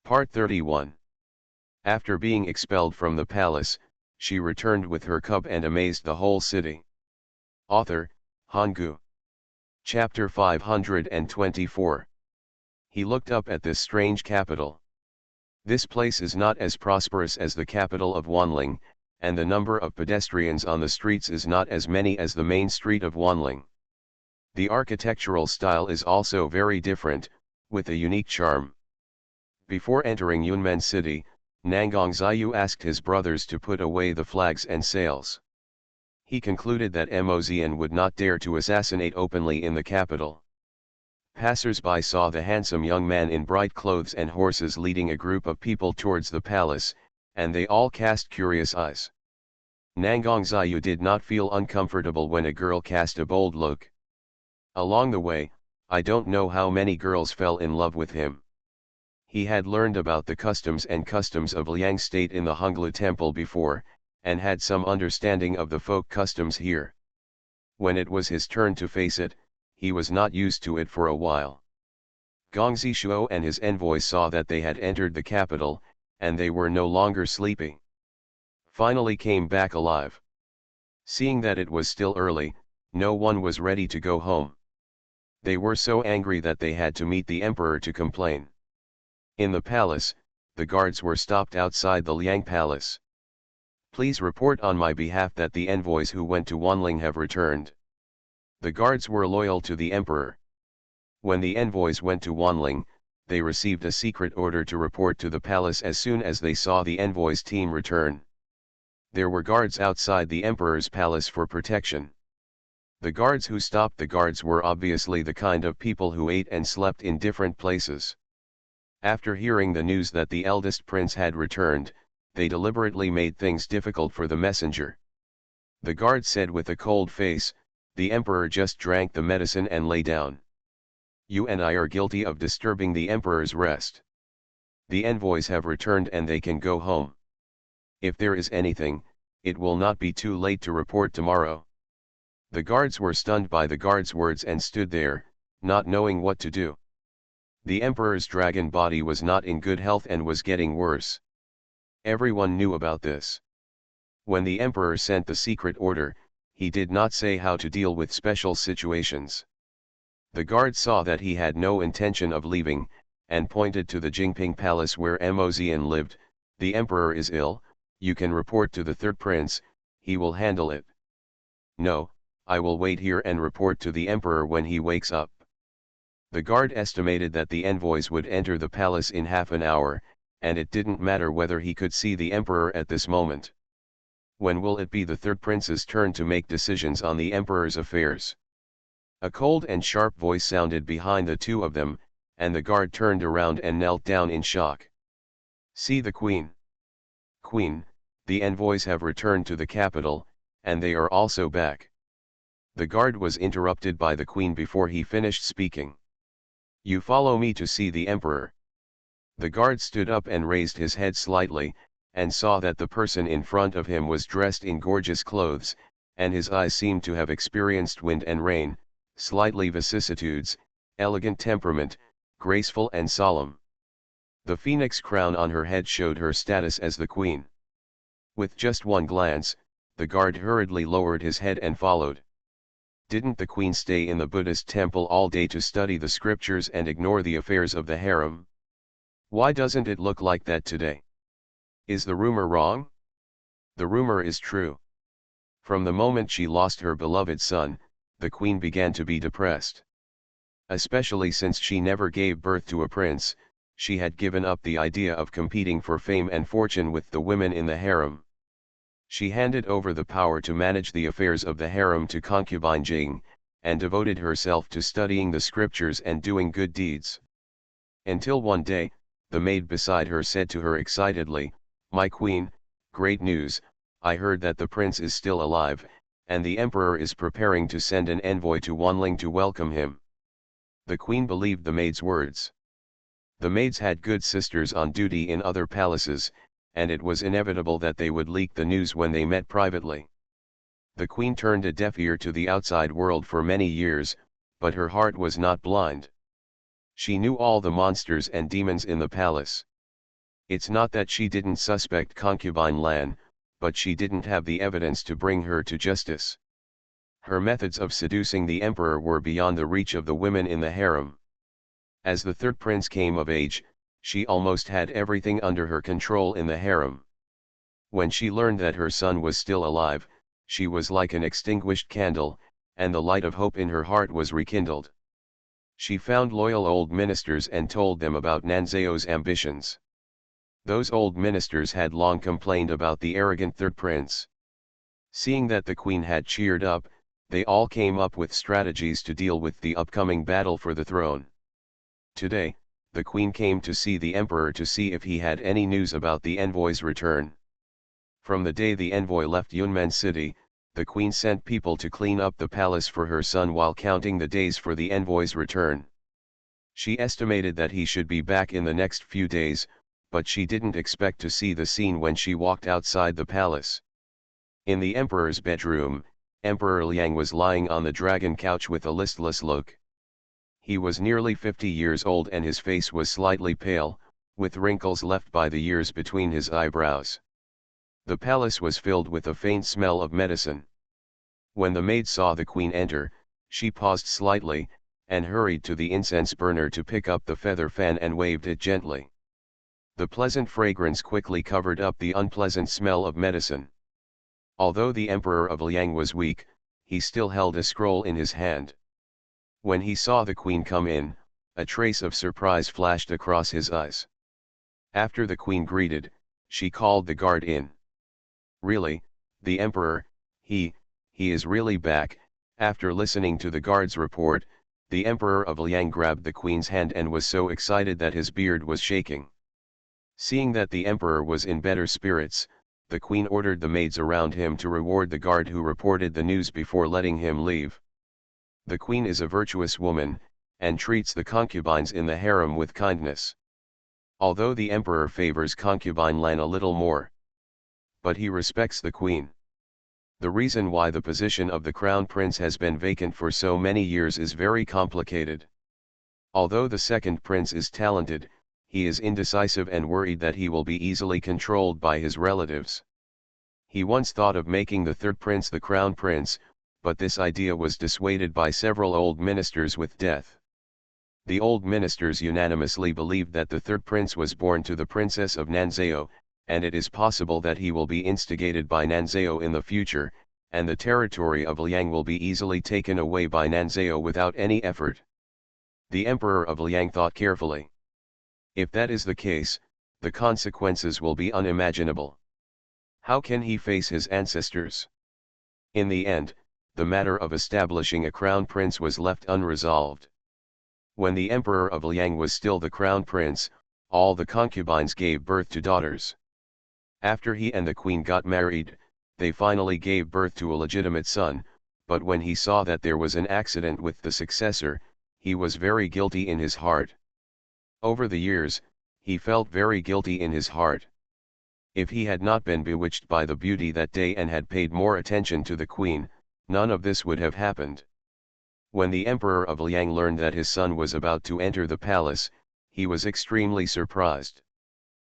Part 31. After being expelled from the palace, she returned with her cub and amazed the whole city. Author, Hangu. Chapter 524. He looked up at this strange capital. This place is not as prosperous as the capital of Wanling, and the number of pedestrians on the streets is not as many as the main street of Wanling. The architectural style is also very different, with a unique charm. Before entering Yunmen City, Nangang Ziyu asked his brothers to put away the flags and sails. He concluded that Mozian would not dare to assassinate openly in the capital. Passers-by saw the handsome young man in bright clothes and horses leading a group of people towards the palace, and they all cast curious eyes. Nangang Ziyu did not feel uncomfortable when a girl cast a bold look. Along the way, I don't know how many girls fell in love with him. He had learned about the customs of Liang State in the Honglu Temple before, and had some understanding of the folk customs here. When it was his turn to face it, he was not used to it for a while. Gong Zishuo and his envoys saw that they had entered the capital, and they were no longer sleeping. Finally came back alive. Seeing that it was still early, no one was ready to go home. They were so angry that they had to meet the emperor to complain. In the palace, the guards were stopped outside the Liang Palace. Please report on my behalf that the envoys who went to Wanling have returned. The guards were loyal to the emperor. When the envoys went to Wanling, they received a secret order to report to the palace as soon as they saw the envoys' team return. There were guards outside the emperor's palace for protection. The guards who stopped the guards were obviously the kind of people who ate and slept in different places. After hearing the news that the eldest prince had returned, they deliberately made things difficult for the messenger. The guard said with a cold face, "The emperor just drank the medicine and lay down. You and I are guilty of disturbing the emperor's rest. The envoys have returned and they can go home. If there is anything, it will not be too late to report tomorrow." The guards were stunned by the guard's words and stood there, not knowing what to do. The emperor's dragon body was not in good health and was getting worse. Everyone knew about this. When the emperor sent the secret order, he did not say how to deal with special situations. The guard saw that he had no intention of leaving, and pointed to the Jingping Palace where Mozian lived. "The emperor is ill, you can report to the third prince, he will handle it." "No, I will wait here and report to the emperor when he wakes up." The guard estimated that the envoys would enter the palace in half an hour, and it didn't matter whether he could see the emperor at this moment. When will it be the third prince's turn to make decisions on the emperor's affairs? A cold and sharp voice sounded behind the two of them, and the guard turned around and knelt down in shock. "See the queen." "Queen, the envoys have returned to the capital, and they are also back." The guard was interrupted by the queen before he finished speaking. "You follow me to see the emperor." The guard stood up and raised his head slightly, and saw that the person in front of him was dressed in gorgeous clothes, and his eyes seemed to have experienced wind and rain, slightly vicissitudes, elegant temperament, graceful and solemn. The phoenix crown on her head showed her status as the queen. With just one glance, the guard hurriedly lowered his head and followed. Didn't the queen stay in the Buddhist temple all day to study the scriptures and ignore the affairs of the harem? Why doesn't it look like that today? Is the rumor wrong? The rumor is true. From the moment she lost her beloved son, the queen began to be depressed. Especially since she never gave birth to a prince, she had given up the idea of competing for fame and fortune with the women in the harem. She handed over the power to manage the affairs of the harem to concubine Jing, and devoted herself to studying the scriptures and doing good deeds. Until one day, the maid beside her said to her excitedly, "My queen, great news, I heard that the prince is still alive, and the emperor is preparing to send an envoy to Wanling to welcome him." The queen believed the maid's words. The maids had good sisters on duty in other palaces, and it was inevitable that they would leak the news when they met privately. The queen turned a deaf ear to the outside world for many years, but her heart was not blind. She knew all the monsters and demons in the palace. It's not that she didn't suspect concubine Lan, but she didn't have the evidence to bring her to justice. Her methods of seducing the emperor were beyond the reach of the women in the harem. As the third prince came of age, she almost had everything under her control in the harem. When she learned that her son was still alive, she was like an extinguished candle, and the light of hope in her heart was rekindled. She found loyal old ministers and told them about Nanzeo's ambitions. Those old ministers had long complained about the arrogant third prince. Seeing that the queen had cheered up, they all came up with strategies to deal with the upcoming battle for the throne. Today, the queen came to see the emperor to see if he had any news about the envoy's return. From the day the envoy left Yunmen city, the queen sent people to clean up the palace for her son while counting the days for the envoy's return. She estimated that he should be back in the next few days, but she didn't expect to see the scene when she walked outside the palace. In the emperor's bedroom, Emperor Liang was lying on the dragon couch with a listless look. He was nearly 50 years old and his face was slightly pale, with wrinkles left by the years between his eyebrows. The palace was filled with a faint smell of medicine. When the maid saw the queen enter, she paused slightly, and hurried to the incense burner to pick up the feather fan and waved it gently. The pleasant fragrance quickly covered up the unpleasant smell of medicine. Although the Emperor of Liang was weak, he still held a scroll in his hand. When he saw the queen come in, a trace of surprise flashed across his eyes. After the queen greeted, she called the guard in. Really, the emperor, he is really back. After listening to the guard's report, the Emperor of Liang grabbed the queen's hand and was so excited that his beard was shaking. Seeing that the emperor was in better spirits, the queen ordered the maids around him to reward the guard who reported the news before letting him leave. The queen is a virtuous woman, and treats the concubines in the harem with kindness. Although the emperor favors concubine Lan a little more, but he respects the queen. The reason why the position of the crown prince has been vacant for so many years is very complicated. Although the second prince is talented, he is indecisive and worried that he will be easily controlled by his relatives. He once thought of making the third prince the crown prince, but this idea was dissuaded by several old ministers with death. The old ministers unanimously believed that the third prince was born to the princess of Nanzeo, and it is possible that he will be instigated by Nanzeo in the future, and the territory of Liang will be easily taken away by Nanzeo without any effort. The Emperor of Liang thought carefully. If that is the case, the consequences will be unimaginable. How can he face his ancestors? In the end, the matter of establishing a crown prince was left unresolved. When the Emperor of Liang was still the crown prince, all the concubines gave birth to daughters. After he and the queen got married, they finally gave birth to a legitimate son, but when he saw that there was an accident with the successor, he was very guilty in his heart. Over the years, he felt very guilty in his heart. If he had not been bewitched by the beauty that day and had paid more attention to the queen, none of this would have happened. When the Emperor of Liang learned that his son was about to enter the palace, he was extremely surprised.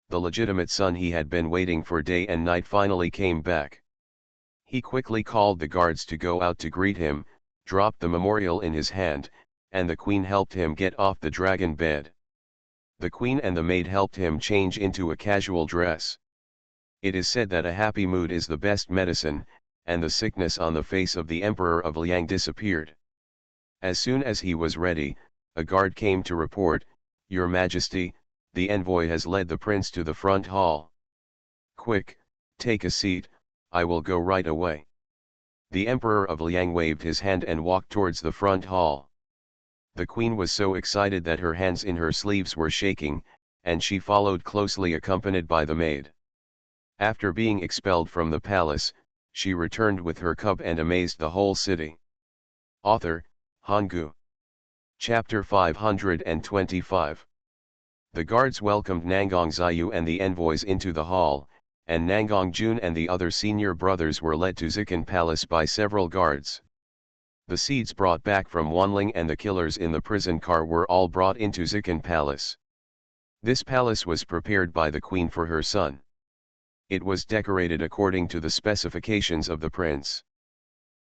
The legitimate son he had been waiting for day and night finally came back. He quickly called the guards to go out to greet him, dropped the memorial in his hand, and the queen helped him get off the dragon bed. The queen and the maid helped him change into a casual dress. It is said that a happy mood is the best medicine, and the sickness on the face of the Emperor of Liang disappeared. As soon as he was ready, a guard came to report, "Your Majesty, the envoy has led the prince to the front hall." "Quick, take a seat, I will go right away." The Emperor of Liang waved his hand and walked towards the front hall. The queen was so excited that her hands in her sleeves were shaking, and she followed closely accompanied by the maid. After being expelled from the palace, she returned with her cub and amazed the whole city. Author, Hanggu. Chapter 525. The guards welcomed Nangong Ziyu and the envoys into the hall, and Nangong Jun and the other senior brothers were led to Zikan Palace by several guards. The seeds brought back from Wanling and the killers in the prison car were all brought into Zikan Palace. This palace was prepared by the queen for her son. It was decorated according to the specifications of the prince.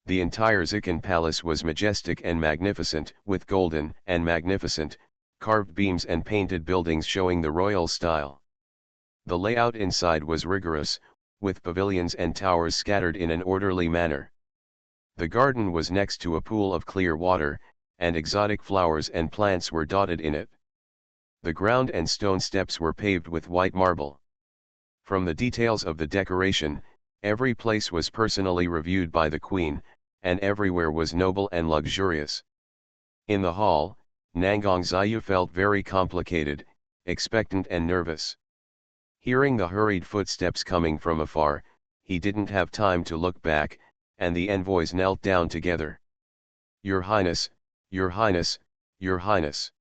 The entire Zikin palace was majestic and magnificent, with golden and magnificent, carved beams and painted buildings showing the royal style. The layout inside was rigorous, with pavilions and towers scattered in an orderly manner. The garden was next to a pool of clear water, and exotic flowers and plants were dotted in it. The ground and stone steps were paved with white marble. From the details of the decoration, every place was personally reviewed by the queen, and everywhere was noble and luxurious. In the hall, Nangang Ziyu felt very complicated, expectant and nervous. Hearing the hurried footsteps coming from afar, he didn't have time to look back, and the envoys knelt down together. "Your Highness, Your Highness, Your Highness."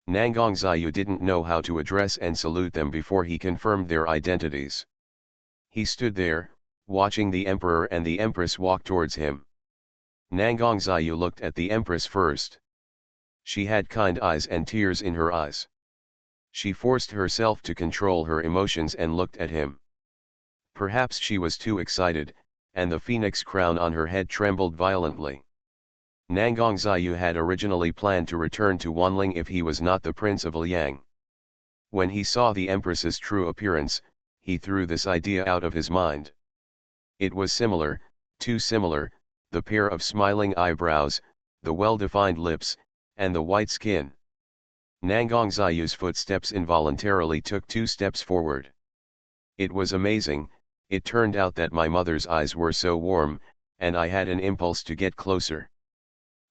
Nangang Ziyu didn't know how to address and salute them before he confirmed their identities. He stood there, watching the emperor and the empress walk towards him. Nangang Ziyu looked at the empress first. She had kind eyes and tears in her eyes. She forced herself to control her emotions and looked at him. Perhaps she was too excited, and the phoenix crown on her head trembled violently. Nangang Ziyu had originally planned to return to Wanling if he was not the Prince of Liang. When he saw the Empress's true appearance, he threw this idea out of his mind. It was similar, too similar, the pair of smiling eyebrows, the well-defined lips, and the white skin. Nangang Ziyu's footsteps involuntarily took 2 steps forward. It was amazing. It turned out that my mother's eyes were so warm, and I had an impulse to get closer.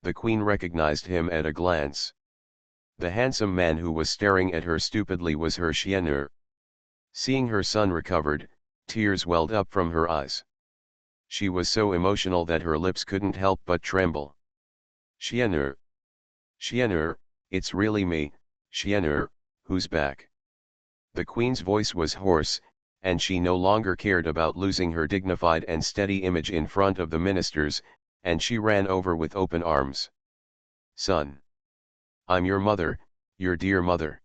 The queen recognized him at a glance. The handsome man who was staring at her stupidly was her Xian'er. Seeing her son recovered, tears welled up from her eyes. She was so emotional that her lips couldn't help but tremble. "Xian'er. Xian'er, it's really me, Xian'er, who's back." The queen's voice was hoarse, and she no longer cared about losing her dignified and steady image in front of the ministers, and she ran over with open arms. "Son. I'm your mother, your dear mother."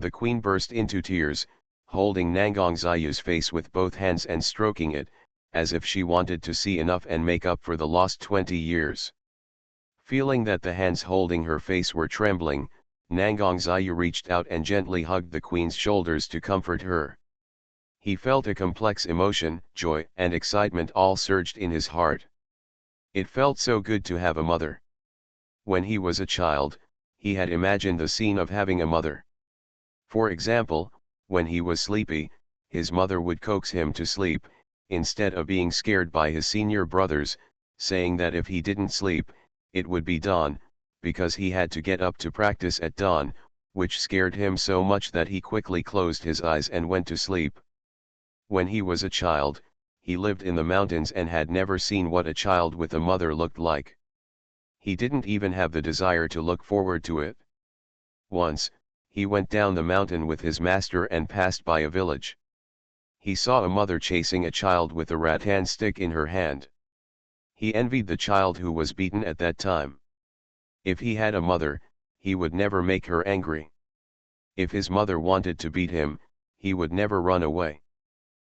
The queen burst into tears, holding Nangang Ziyu's face with both hands and stroking it, as if she wanted to see enough and make up for the lost 20 years. Feeling that the hands holding her face were trembling, Nangang Ziyu reached out and gently hugged the queen's shoulders to comfort her. He felt a complex emotion, joy and excitement all surged in his heart. It felt so good to have a mother. When he was a child, he had imagined the scene of having a mother. For example, when he was sleepy, his mother would coax him to sleep, instead of being scared by his senior brothers, saying that if he didn't sleep, it would be dawn, because he had to get up to practice at dawn, which scared him so much that he quickly closed his eyes and went to sleep. When he was a child, he lived in the mountains and had never seen what a child with a mother looked like. He didn't even have the desire to look forward to it. Once, he went down the mountain with his master and passed by a village. He saw a mother chasing a child with a rattan stick in her hand. He envied the child who was beaten at that time. If he had a mother, he would never make her angry. If his mother wanted to beat him, he would never run away.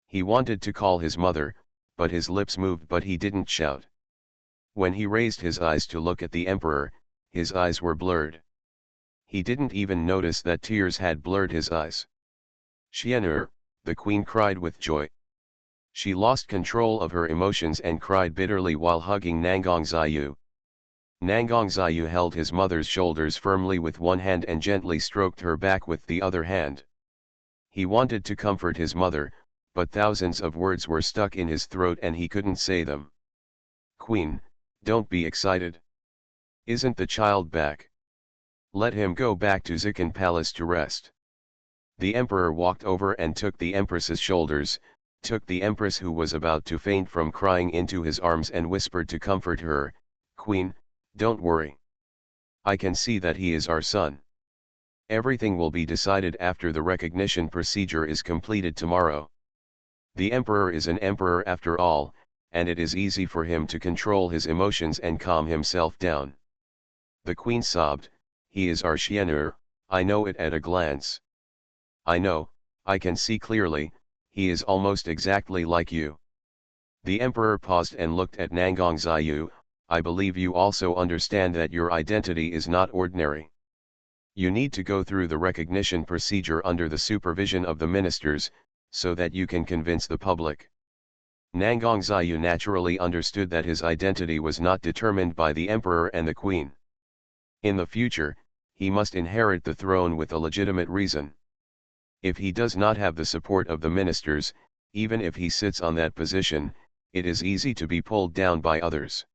He wanted to call his mother, but his lips moved but he didn't shout. When he raised his eyes to look at the emperor, his eyes were blurred. He didn't even notice that tears had blurred his eyes. "Xian'er," the queen cried with joy. She lost control of her emotions and cried bitterly while hugging Nangang Ziyu. Nangang Ziyu held his mother's shoulders firmly with one hand and gently stroked her back with the other hand. He wanted to comfort his mother, but thousands of words were stuck in his throat and he couldn't say them. "Queen, don't be excited. Isn't the child back? Let him go back to Zikin Palace to rest." The emperor walked over and took the empress's shoulders, took the empress who was about to faint from crying into his arms and whispered to comfort her, "Queen, don't worry. I can see that he is our son. Everything will be decided after the recognition procedure is completed tomorrow. The emperor is an emperor after all, and it is easy for him to control his emotions and calm himself down." The queen sobbed, "He is our Xian'er, I know it at a glance." I know, I can see clearly, he is almost exactly like you. The emperor paused and looked at Nangang Ziyu. I believe you also understand that your identity is not ordinary. You need to go through the recognition procedure under the supervision of the ministers, so that you can convince the public. Nangang Ziyu naturally understood that his identity was not determined by the emperor and the queen. In the future, he must inherit the throne with a legitimate reason. If he does not have the support of the ministers, even if he sits on that position, it is easy to be pulled down by others.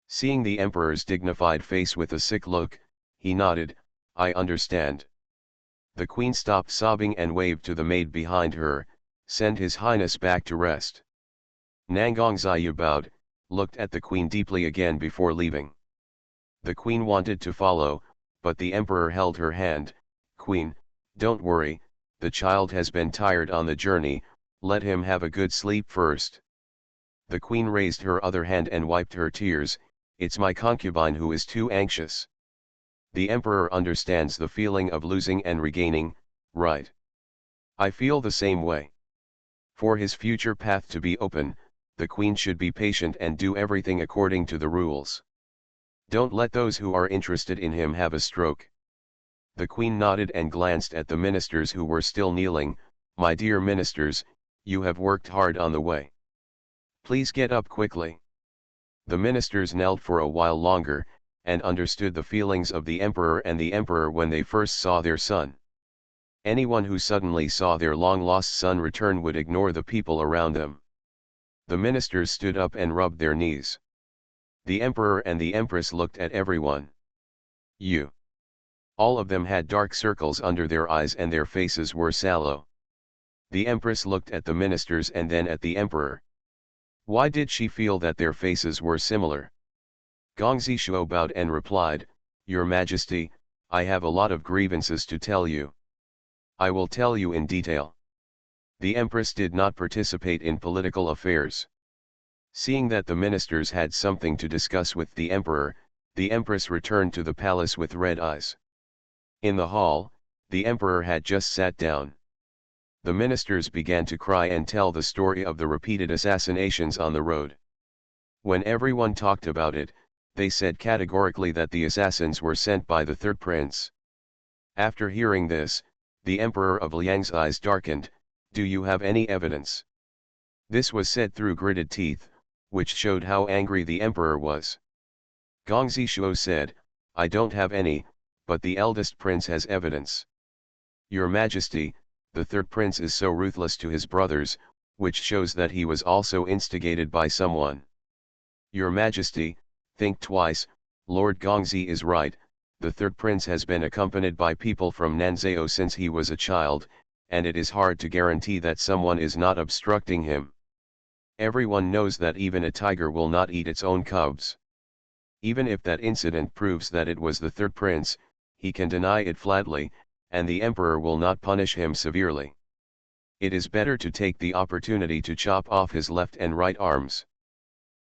Seeing the emperor's dignified face with a sick look, he nodded, I understand. The queen stopped sobbing and waved to the maid behind her, send his highness back to rest. Nangang Ziyu bowed, looked at the queen deeply again before leaving. The queen wanted to follow, but the emperor held her hand. Queen, don't worry, the child has been tired on the journey, let him have a good sleep first. The queen raised her other hand and wiped her tears. It's my concubine who is too anxious. The emperor understands the feeling of losing and regaining, right? I feel the same way. For his future path to be open, the queen should be patient and do everything according to the rules. Don't let those who are interested in him have a stroke. The queen nodded and glanced at the ministers who were still kneeling. My dear ministers, you have worked hard on the way. Please get up quickly. The ministers knelt for a while longer, and understood the feelings of the emperor and the emperor when they first saw their son. Anyone who suddenly saw their long-lost son return would ignore the people around them. The ministers stood up and rubbed their knees. The emperor and the empress looked at everyone. You. All of them had dark circles under their eyes and their faces were sallow. The empress looked at the ministers and then at the emperor. Why did she feel that their faces were similar? Gongzi Shuo bowed and replied, Your Majesty, I have a lot of grievances to tell you. I will tell you in detail. The empress did not participate in political affairs. Seeing that the ministers had something to discuss with the emperor, the empress returned to the palace with red eyes. In the hall, the emperor had just sat down. The ministers began to cry and tell the story of the repeated assassinations on the road. When everyone talked about it, they said categorically that the assassins were sent by the third prince. After hearing this, the emperor of Liang's eyes darkened. Do you have any evidence? This was said through gritted teeth, which showed how angry the emperor was. Gongzi Shuo said, I don't have any, but the eldest prince has evidence. Your Majesty, the third prince is so ruthless to his brothers, which shows that he was also instigated by someone. Your Majesty, think twice, Lord Gongzi is right, the third prince has been accompanied by people from Nanzhao since he was a child, and it is hard to guarantee that someone is not obstructing him. Everyone knows that even a tiger will not eat its own cubs. Even if that incident proves that it was the third prince, he can deny it flatly, and the emperor will not punish him severely. It is better to take the opportunity to chop off his left and right arms.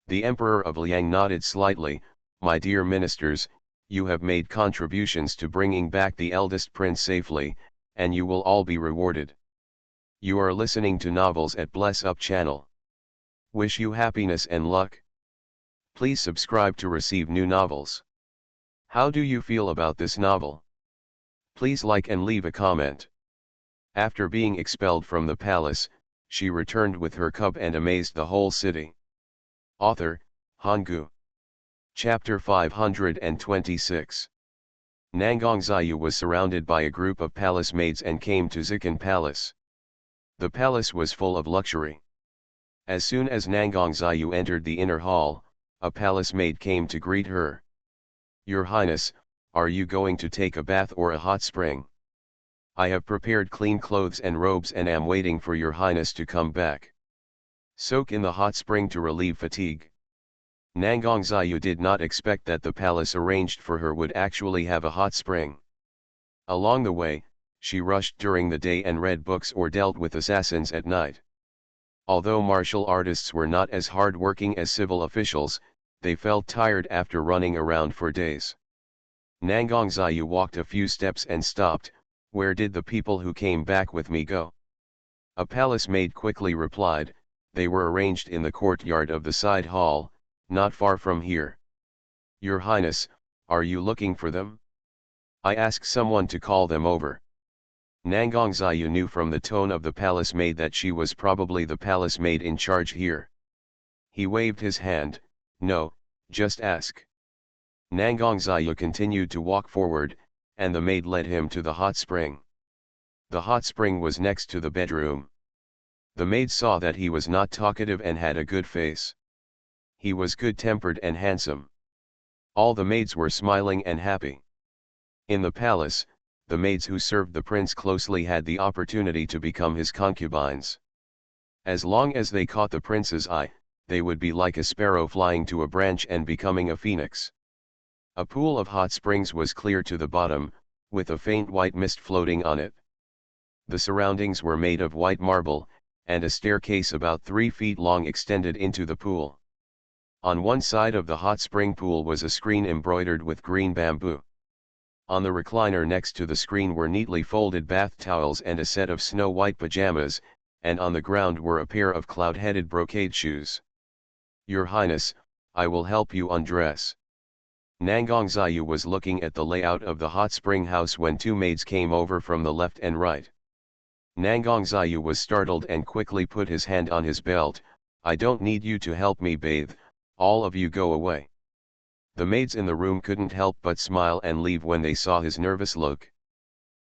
The emperor of Liang nodded slightly. My dear ministers, you have made contributions to bringing back the eldest prince safely, and you will all be rewarded. You are listening to novels at Bless Up channel. Wish you happiness and luck. Please subscribe to receive new novels. How do you feel about this novel? Please like and leave a comment. After being expelled from the palace, she returned with her cub and amazed the whole city. Author, Hanggu. Chapter 526. Nangang Ziyu was surrounded by a group of palace maids and came to Zikan Palace. The palace was full of luxury. As soon as Nangang Ziyu entered the inner hall, a palace maid came to greet her. Your Highness, are you going to take a bath or a hot spring? I have prepared clean clothes and robes and am waiting for your Highness to come back. Soak in the hot spring to relieve fatigue. Nangang Ziyu did not expect that the palace arranged for her would actually have a hot spring. Along the way, she rushed during the day and read books or dealt with assassins at night. Although martial artists were not as hard-working as civil officials, they felt tired after running around for days. Nangang Ziyu walked a few steps and stopped. Where did the people who came back with me go? A palace maid quickly replied, they were arranged in the courtyard of the side hall, not far from here. Your Highness, are you looking for them? I asked someone to call them over. Nangang Ziyu knew from the tone of the palace maid that she was probably the palace maid in charge here. He waved his hand, no, just ask. Nangang Ziyu continued to walk forward, and the maid led him to the hot spring. The hot spring was next to the bedroom. The maid saw that he was not talkative and had a good face. He was good-tempered and handsome. All the maids were smiling and happy. In the palace, the maids who served the prince closely had the opportunity to become his concubines. As long as they caught the prince's eye, they would be like a sparrow flying to a branch and becoming a phoenix. A pool of hot springs was clear to the bottom, with a faint white mist floating on it. The surroundings were made of white marble, and a staircase about 3 feet long extended into the pool. On one side of the hot spring pool was a screen embroidered with green bamboo. On the recliner next to the screen were neatly folded bath towels and a set of snow-white pajamas, and on the ground were a pair of cloud-headed brocade shoes. Your Highness, I will help you undress. Nangang Ziyu was looking at the layout of the hot spring house when 2 maids came over from the left and right. Nangang Ziyu was startled and quickly put his hand on his belt. I don't need you to help me bathe, all of you go away. The maids in the room couldn't help but smile and leave when they saw his nervous look.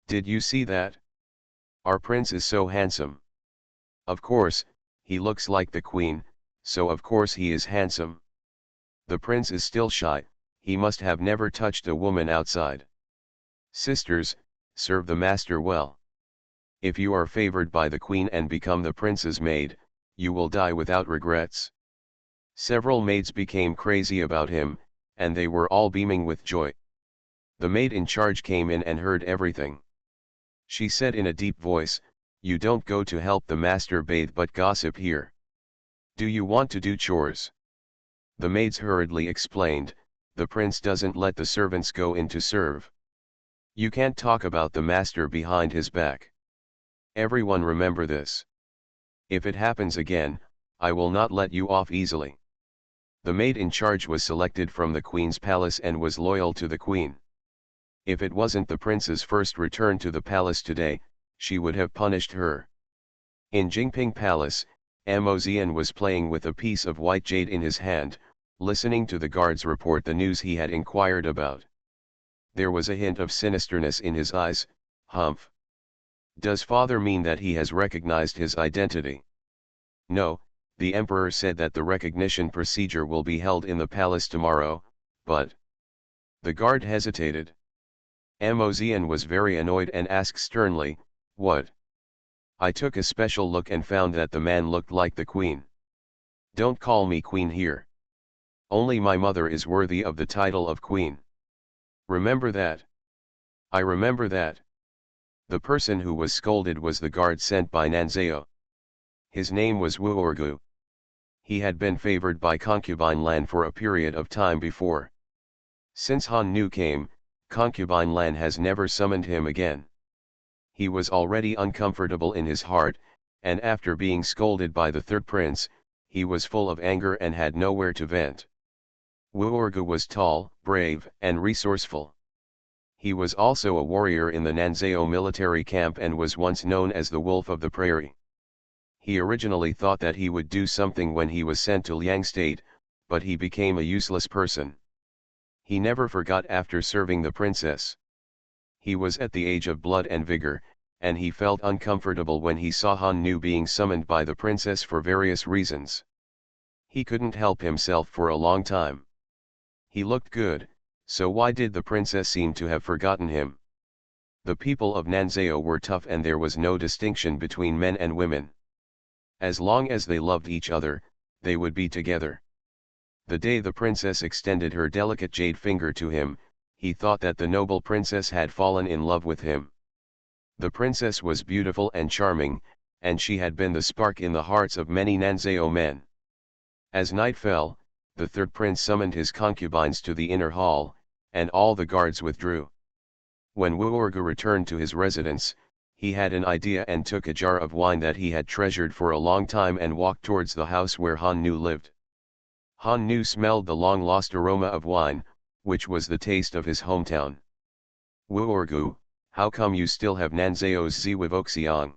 Did you see that? Our prince is so handsome. Of course, he looks like the queen, so of course he is handsome. The prince is still shy, he must have never touched a woman outside. Sisters, serve the master well. If you are favored by the queen and become the prince's maid, you will die without regrets. Several maids became crazy about him, and they were all beaming with joy. The maid in charge came in and heard everything. She said in a deep voice, you don't go to help the master bathe but gossip here. Do you want to do chores? The maids hurriedly explained, the prince doesn't let the servants go in to serve. You can't talk about the master behind his back. Everyone remember this. If it happens again, I will not let you off easily. The maid in charge was selected from the queen's palace and was loyal to the queen. If it wasn't the prince's first return to the palace today, she would have punished her. In Jingping Palace, Mozian was playing with a piece of white jade in his hand, listening to the guards report the news he had inquired about. There was a hint of sinisterness in his eyes. Humph. Does father mean that he has recognized his identity? No, the emperor said that the recognition procedure will be held in the palace tomorrow, but... The guard hesitated. Mozian was very annoyed and asked sternly, what? I took a special look and found that the man looked like the queen. Don't call me queen here. Only my mother is worthy of the title of queen. Remember that. I remember that. The person who was scolded was the guard sent by Nanzao. His name was Wuorgu. He had been favored by concubine Lan for a period of time before. Since Han Nu came, concubine Lan has never summoned him again. He was already uncomfortable in his heart, and after being scolded by the third prince, he was full of anger and had nowhere to vent. Wuorgu was tall, brave, and resourceful. He was also a warrior in the Nanzao military camp and was once known as the Wolf of the Prairie. He originally thought that he would do something when he was sent to Liang State, but he became a useless person. He never forgot after serving the princess. He was at the age of blood and vigor, and he felt uncomfortable when he saw Han Nu being summoned by the princess for various reasons. He couldn't help himself for a long time. He looked good, so why did the princess seem to have forgotten him? The people of Nanzao were tough and there was no distinction between men and women. As long as they loved each other, they would be together. The day the princess extended her delicate jade finger to him, he thought that the noble princess had fallen in love with him. The princess was beautiful and charming, and she had been the spark in the hearts of many Nanzao men. As night fell, the third prince summoned his concubines to the inner hall, and all the guards withdrew. When Wuorgu returned to his residence, he had an idea and took a jar of wine that he had treasured for a long time and walked towards the house where Han Nu lived. Han Nu smelled the long-lost aroma of wine, which was the taste of his hometown. Wuorgu, how come you still have Nanzeo's Ziwivoxiang?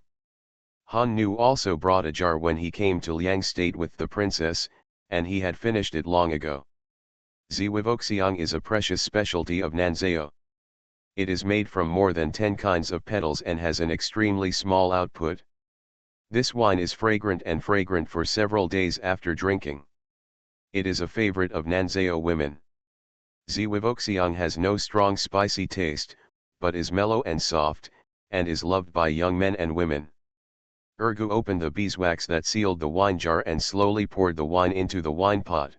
Han Nu also brought a jar when he came to Liang State with the princess, and he had finished it long ago. Ziwivoxiang is a precious specialty of Nanzeo. It is made from more than 10 kinds of petals and has an extremely small output. This wine is fragrant and fragrant for several days after drinking. It is a favorite of Nanzeo women. Ziwivoxiang has no strong spicy taste, but is mellow and soft, and is loved by young men and women. Ergu opened the beeswax that sealed the wine jar and slowly poured the wine into the wine pot.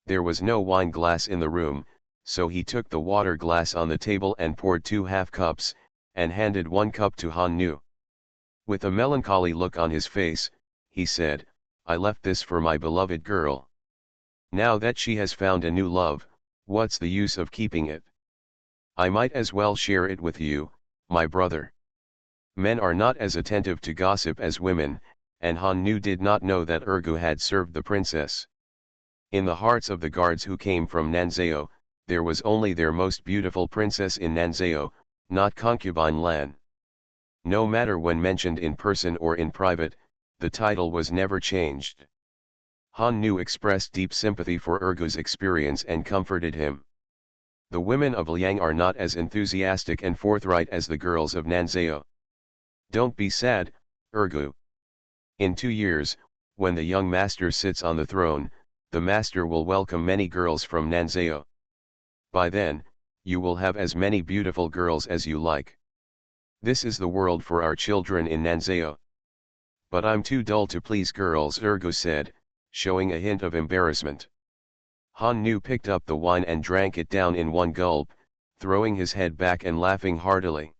There was no wine glass in the room, so he took the water glass on the table and poured 2 half cups, and handed 1 cup to Han Nu. With a melancholy look on his face, he said, "I left this for my beloved girl. Now that she has found a new love, what's the use of keeping it? I might as well share it with you, my brother." Men are not as attentive to gossip as women, and Han Nu did not know that Ergu had served the princess. In the hearts of the guards who came from Nanzeo, there was only their most beautiful princess in Nanzeo, not concubine Lan. No matter when mentioned in person or in private, the title was never changed. Han Nu expressed deep sympathy for Ergu's experience and comforted him. The women of Liang are not as enthusiastic and forthright as the girls of Nanzeo. Don't be sad, Ergu. In 2 years, when the young master sits on the throne, the master will welcome many girls from Nanzeo. By then, you will have as many beautiful girls as you like. This is the world for our children in Nanzeo. But I'm too dull to please girls, Ergu said, showing a hint of embarrassment. Han Nu picked up the wine and drank it down in 1 gulp, throwing his head back and laughing heartily.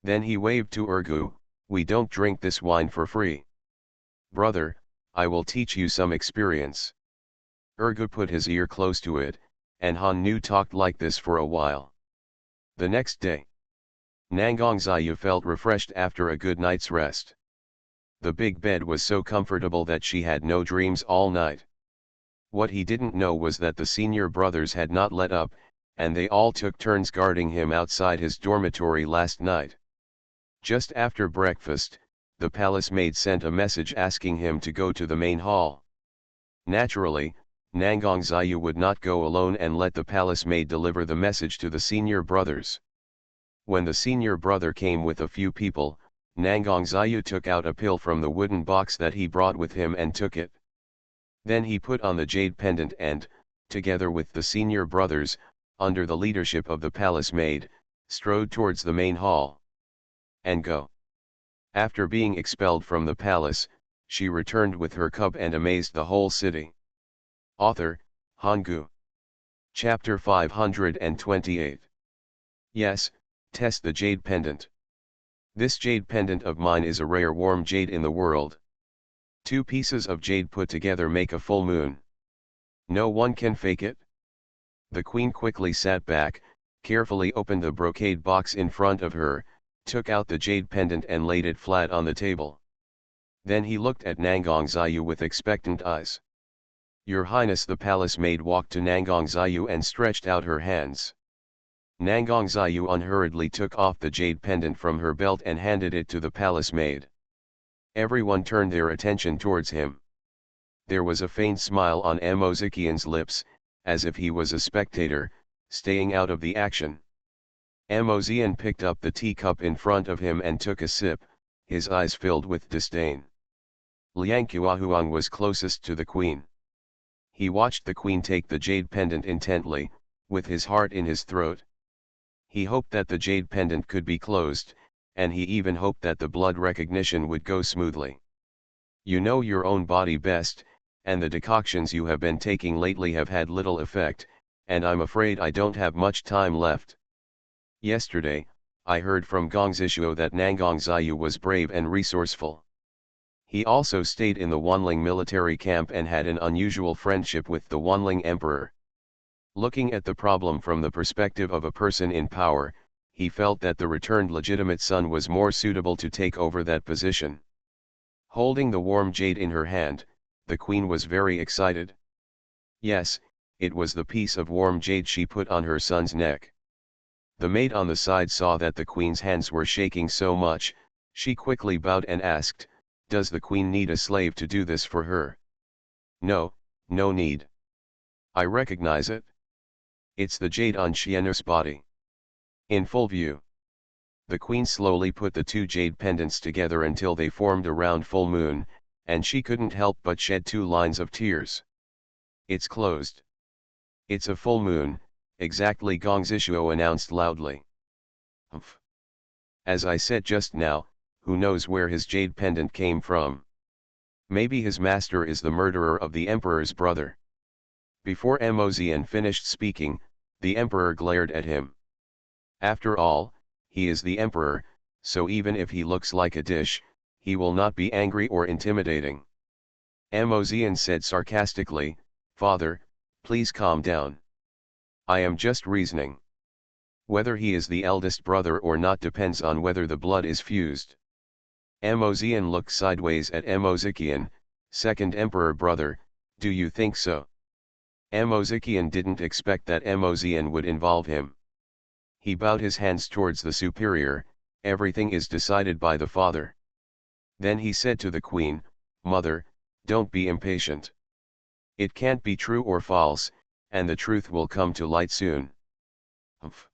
Then he waved to Ergu, "We don't drink this wine for free. Brother, I will teach you some experience." Ergu put his ear close to it, and Han Nu talked like this for a while. The next day, Nangong Ziyu felt refreshed after a good night's rest. The big bed was so comfortable that she had no dreams all night. What he didn't know was that the senior brothers had not let up, and they all took turns guarding him outside his dormitory last night. Just after breakfast, the palace maid sent a message asking him to go to the main hall. Naturally, Nangong Ziyu would not go alone and let the palace maid deliver the message to the senior brothers. When the senior brother came with a few people, Nangong Ziyu took out a pill from the wooden box that he brought with him and took it. Then he put on the jade pendant and, together with the senior brothers, under the leadership of the palace maid, strode towards the main hall. And go. After being expelled from the palace, she returned with her cup and amazed the whole city. Author, Hanggu. Chapter 528. Yes, test the jade pendant. This jade pendant of mine is a rare warm jade in the world. 2 pieces of jade put together make a full moon. No one can fake it. The queen quickly sat back, carefully opened the brocade box in front of her, took out the jade pendant and laid it flat on the table. Then he looked at Nangong Ziyu with expectant eyes. "Your Highness," the palace maid walked to Nangong Ziyu and stretched out her hands. Nangong Ziyu unhurriedly took off the jade pendant from her belt and handed it to the palace maid. Everyone turned their attention towards him. There was a faint smile on Mozikian's lips, as if he was a spectator, staying out of the action. Mozian picked up the teacup in front of him and took a sip, his eyes filled with disdain. Liang Qiahuang was closest to the queen. He watched the queen take the jade pendant intently, with his heart in his throat. He hoped that the jade pendant could be closed, and he even hoped that the blood recognition would go smoothly. "You know your own body best, and the decoctions you have been taking lately have had little effect, and I'm afraid I don't have much time left. Yesterday, I heard from Gongzishuo that Nangong Ziyu was brave and resourceful. He also stayed in the Wanling military camp and had an unusual friendship with the Wanling emperor. Looking at the problem from the perspective of a person in power, he felt that the returned legitimate son was more suitable to take over that position. Holding the warm jade in her hand, the queen was very excited. Yes, it was the piece of warm jade she put on her son's neck. The maid on the side saw that the queen's hands were shaking so much, she quickly bowed and asked, "Does the queen need a slave to do this for her?" "No, no need. I recognize it. It's the jade on Xian'er's body." In full view. The queen slowly put the two jade pendants together until they formed a round full moon, and she couldn't help but shed 2 lines of tears. "It's closed. It's a full moon," exactly, Gong Zishuo announced loudly. "Humph. As I said just now, who knows where his jade pendant came from? Maybe his master is the murderer of the emperor's brother." Before Mozian finished speaking, the emperor glared at him. "After all, he is the emperor, so even if he looks like a dish, he will not be angry or intimidating." Mozian said sarcastically, "Father, please calm down. I am just reasoning. Whether he is the eldest brother or not depends on whether the blood is fused." Mozian looked sideways at Mozikian, "Second emperor brother, do you think so?" Mozikian didn't expect that Mozian would involve him. He bowed his hands towards the superior, "Everything is decided by the father." Then he said to the queen, "Mother, don't be impatient. It can't be true or false, and the truth will come to light soon." Humph.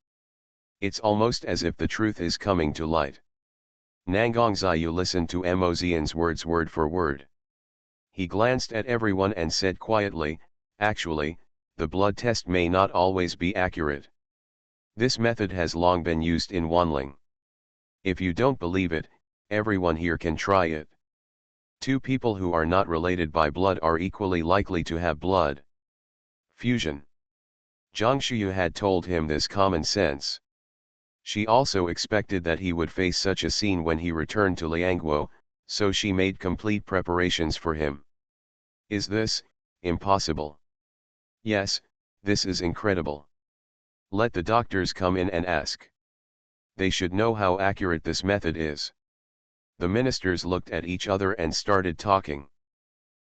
It's almost as if the truth is coming to light. Nangong Ziyu listened to Mozian's words word for word. He glanced at everyone and said quietly, "Actually, the blood test may not always be accurate. This method has long been used in Wanling. If you don't believe it, everyone here can try it. 2 people who are not related by blood are equally likely to have blood fusion." Zhang Xiyu had told him this common sense. She also expected that he would face such a scene when he returned to Liangguo, so she made complete preparations for him. "Is this impossible?" "Yes, this is incredible. Let the doctors come in and ask. They should know how accurate this method is." The ministers looked at each other and started talking.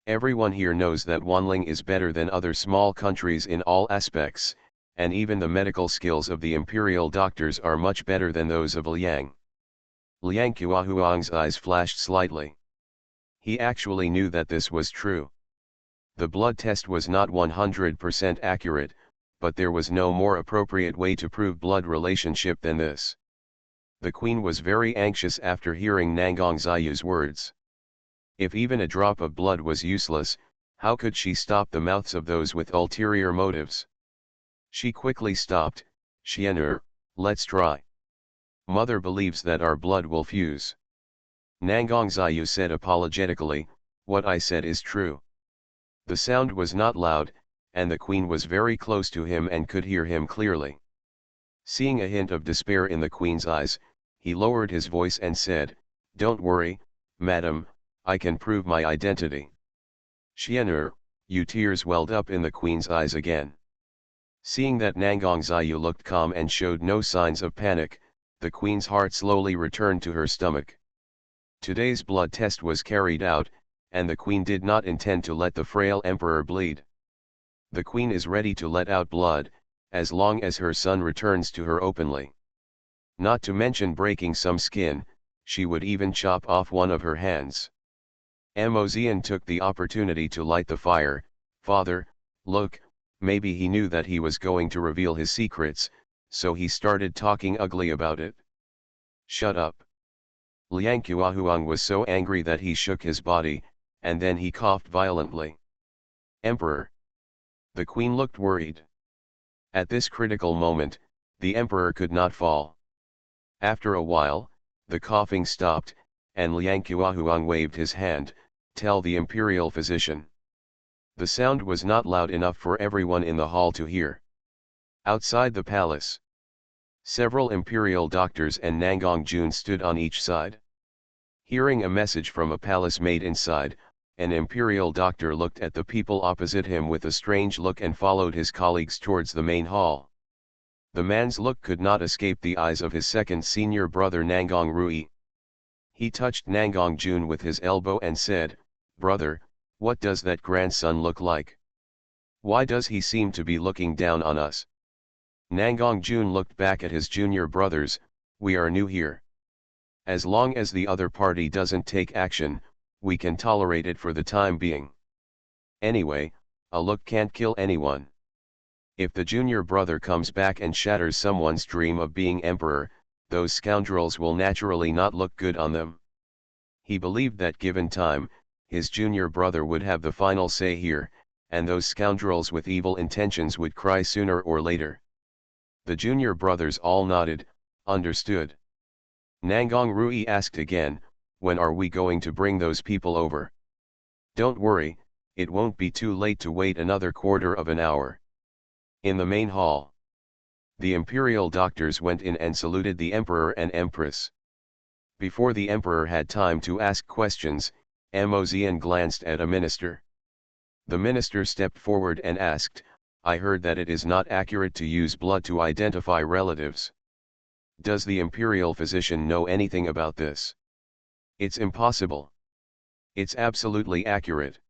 Everyone here knows that Wanling is better than other small countries in all aspects, and even the medical skills of the imperial doctors are much better than those of Liang. Liang Qiahuang's eyes flashed slightly. He actually knew that this was true. The blood test was not 100% accurate, but there was no more appropriate way to prove blood relationship than this. The queen was very anxious after hearing Nangong Ziyu's words. If even a drop of blood was useless, how could she stop the mouths of those with ulterior motives? She quickly stopped, "Xian'er, let's try. Mother believes that our blood will fuse." Nangong Ziyu said apologetically, "What I said is true." The sound was not loud, and the queen was very close to him and could hear him clearly. Seeing a hint of despair in the queen's eyes, he lowered his voice and said, "Don't worry, madam, I can prove my identity." "Xian'er, you." Tears welled up in the queen's eyes again. Seeing that Nangong Ziyu looked calm and showed no signs of panic, the queen's heart slowly returned to her stomach. Today's blood test was carried out, and the queen did not intend to let the frail emperor bleed. The queen is ready to let out blood, as long as her son returns to her openly. Not to mention breaking some skin, she would even chop off one of her hands. Mozian took the opportunity to light the fire. "Father, look, maybe he knew that he was going to reveal his secrets, so he started talking ugly about it." "Shut up." Liang Qiahuang was so angry that he shook his body, and then he coughed violently. "Emperor." The queen looked worried. At this critical moment, the emperor could not fall. After a while, the coughing stopped, and Liang Qiahuang waved his hand, "Tell the imperial physician." The sound was not loud enough for everyone in the hall to hear. Outside the palace, several imperial doctors and Nangong Jun stood on each side. Hearing a message from a palace maid inside, an imperial doctor looked at the people opposite him with a strange look and followed his colleagues towards the main hall. The man's look could not escape the eyes of his second senior brother Nangong Rui. He touched Nangong Jun with his elbow and said, "Brother, what does that grandson look like? Why does he seem to be looking down on us?" Nangong Jun looked back at his junior brothers. "We are new here. As long as the other party doesn't take action, we can tolerate it for the time being. Anyway, a look can't kill anyone. If the junior brother comes back and shatters someone's dream of being emperor, those scoundrels will naturally not look good on them." He believed that given time, his junior brother would have the final say here, and those scoundrels with evil intentions would cry sooner or later. The junior brothers all nodded, understood. Nangong Rui asked again, "When are we going to bring those people over?" "Don't worry, it won't be too late to wait another quarter of an hour." In the main hall, the imperial doctors went in and saluted the emperor and empress. Before the emperor had time to ask questions, Mozian glanced at a minister. The minister stepped forward and asked, "I heard that it is not accurate to use blood to identify relatives. Does the imperial physician know anything about this?" "It's impossible." "It's absolutely accurate.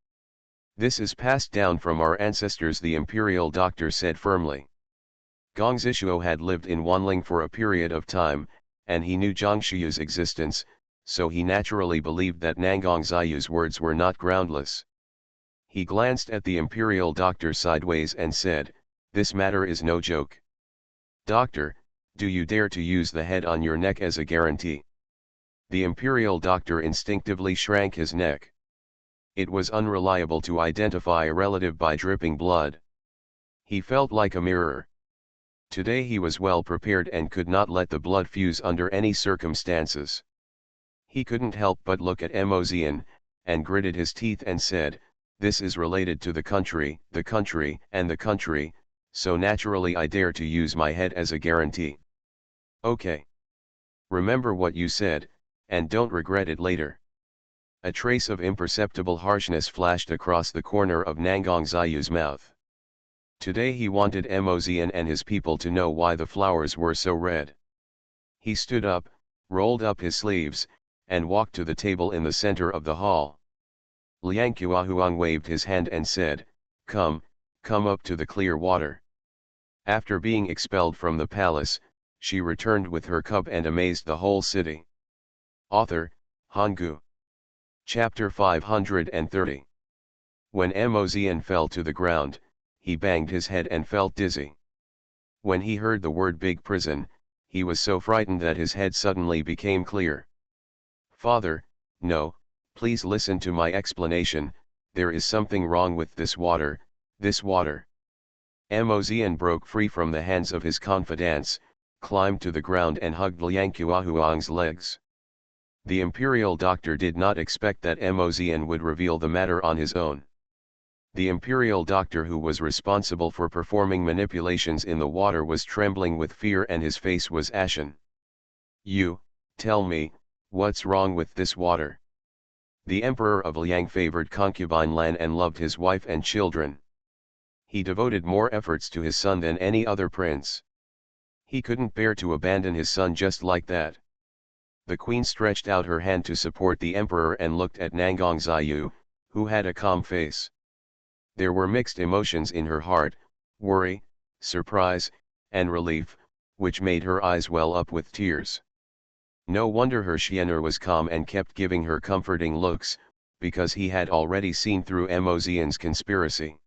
This is passed down from our ancestors," the imperial doctor said firmly. Gong Zishuo had lived in Wanling for a period of time, and he knew Zhang Shiyu's existence, so he naturally believed that Nangong Ziyu's words were not groundless. He glanced at the imperial doctor sideways and said, "This matter is no joke. Doctor, do you dare to use the head on your neck as a guarantee?" The imperial doctor instinctively shrank his neck. It was unreliable to identify a relative by dripping blood. He felt like a mirror. Today he was well prepared and could not let the blood fuse under any circumstances. He couldn't help but look at Mozian, and gritted his teeth and said, "This is related to the country, and the country, so naturally I dare to use my head as a guarantee." "Okay. Remember what you said, and don't regret it later." A trace of imperceptible harshness flashed across the corner of Nangong Ziyu's mouth. Today he wanted Mozian and his people to know why the flowers were so red. He stood up, rolled up his sleeves, and walked to the table in the center of the hall. Liang Qiahuang waved his hand and said, come up to the clear water." After being expelled from the palace, she returned with her cup and amazed the whole city. Author, Hanggu. Chapter 530. When Mozian fell to the ground, he banged his head and felt dizzy. When he heard the word big prison, he was so frightened that his head suddenly became clear. "Father, no, please listen to my explanation, there is something wrong with this water, Mozian broke free from the hands of his confidants, climbed to the ground and hugged Liang Qiahuang's legs. The imperial doctor did not expect that Mozian would reveal the matter on his own. The imperial doctor who was responsible for performing manipulations in the water was trembling with fear and his face was ashen. "You, tell me, what's wrong with this water?" The emperor of Liang favored concubine Lan and loved his wife and children. He devoted more efforts to his son than any other prince. He couldn't bear to abandon his son just like that. The queen stretched out her hand to support the emperor and looked at Nangong Ziyu, who had a calm face. There were mixed emotions in her heart, worry, surprise, and relief, which made her eyes well up with tears. No wonder her Xian'er was calm and kept giving her comforting looks, because he had already seen through Mozian's conspiracy.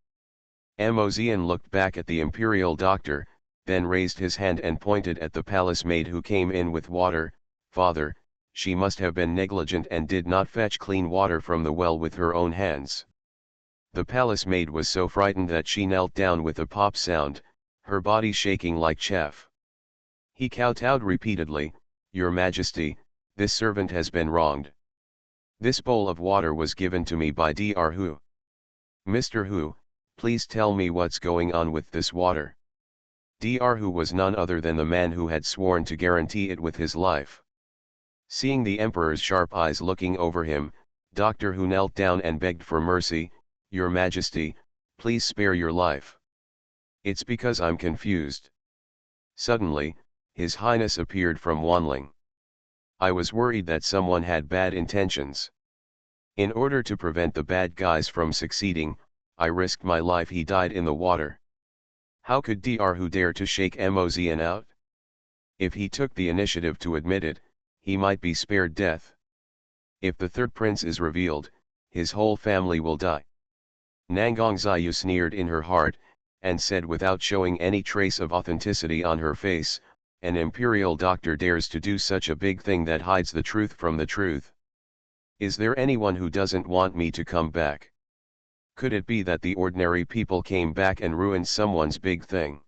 Mozian looked back at the imperial doctor, then raised his hand and pointed at the palace maid who came in with water. "Father, she must have been negligent and did not fetch clean water from the well with her own hands." The palace maid was so frightened that she knelt down with a pop sound, her body shaking like chaff. He kowtowed repeatedly, "Your Majesty, this servant has been wronged. This bowl of water was given to me by Dr. Hu. Mr. Hu, please tell me what's going on with this water." Dr. Hu was none other than the man who had sworn to guarantee it with his life. Seeing the emperor's sharp eyes looking over him, Dr. Hu knelt down and begged for mercy. "Your Majesty, please spare your life. It's because I'm confused." Suddenly, His Highness appeared from Wanling. I was worried that someone had bad intentions. In order to prevent the bad guys from succeeding, I risked my life. He died in the water. How could Dr. dare to shake Mozian out? If he took the initiative to admit it, he might be spared death. If the third prince is revealed, his whole family will die. Nangang Ziyu sneered in her heart, and said without showing any trace of authenticity on her face, an imperial doctor dares to do such a big thing that hides the truth from the truth. Is there anyone who doesn't want me to come back? Could it be that the ordinary people came back and ruined someone's big thing?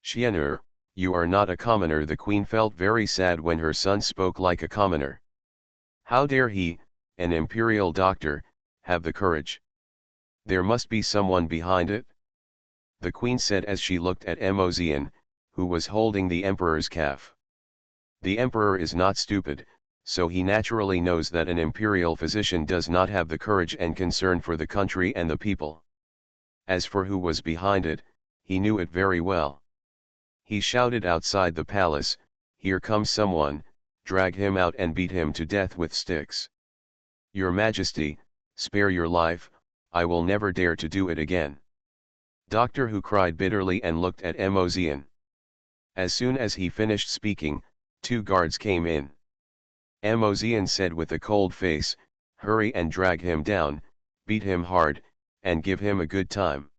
Xian'er, you are not a commoner. The queen felt very sad when her son spoke like a commoner. How dare he, an imperial doctor, have the courage? There must be someone behind it. The queen said as she looked at Mozian, who was holding the emperor's calf. The emperor is not stupid, so he naturally knows that an imperial physician does not have the courage and concern for the country and the people. As for who was behind it, he knew it very well. He shouted outside the palace, "Here comes someone, drag him out and beat him to death with sticks. Your Majesty, spare your life, I will never dare to do it again." Doctor Who cried bitterly and looked at Mozian. As soon as he finished speaking, 2 guards came in. Mozian said with a cold face, "Hurry and drag him down, beat him hard, and give him a good time."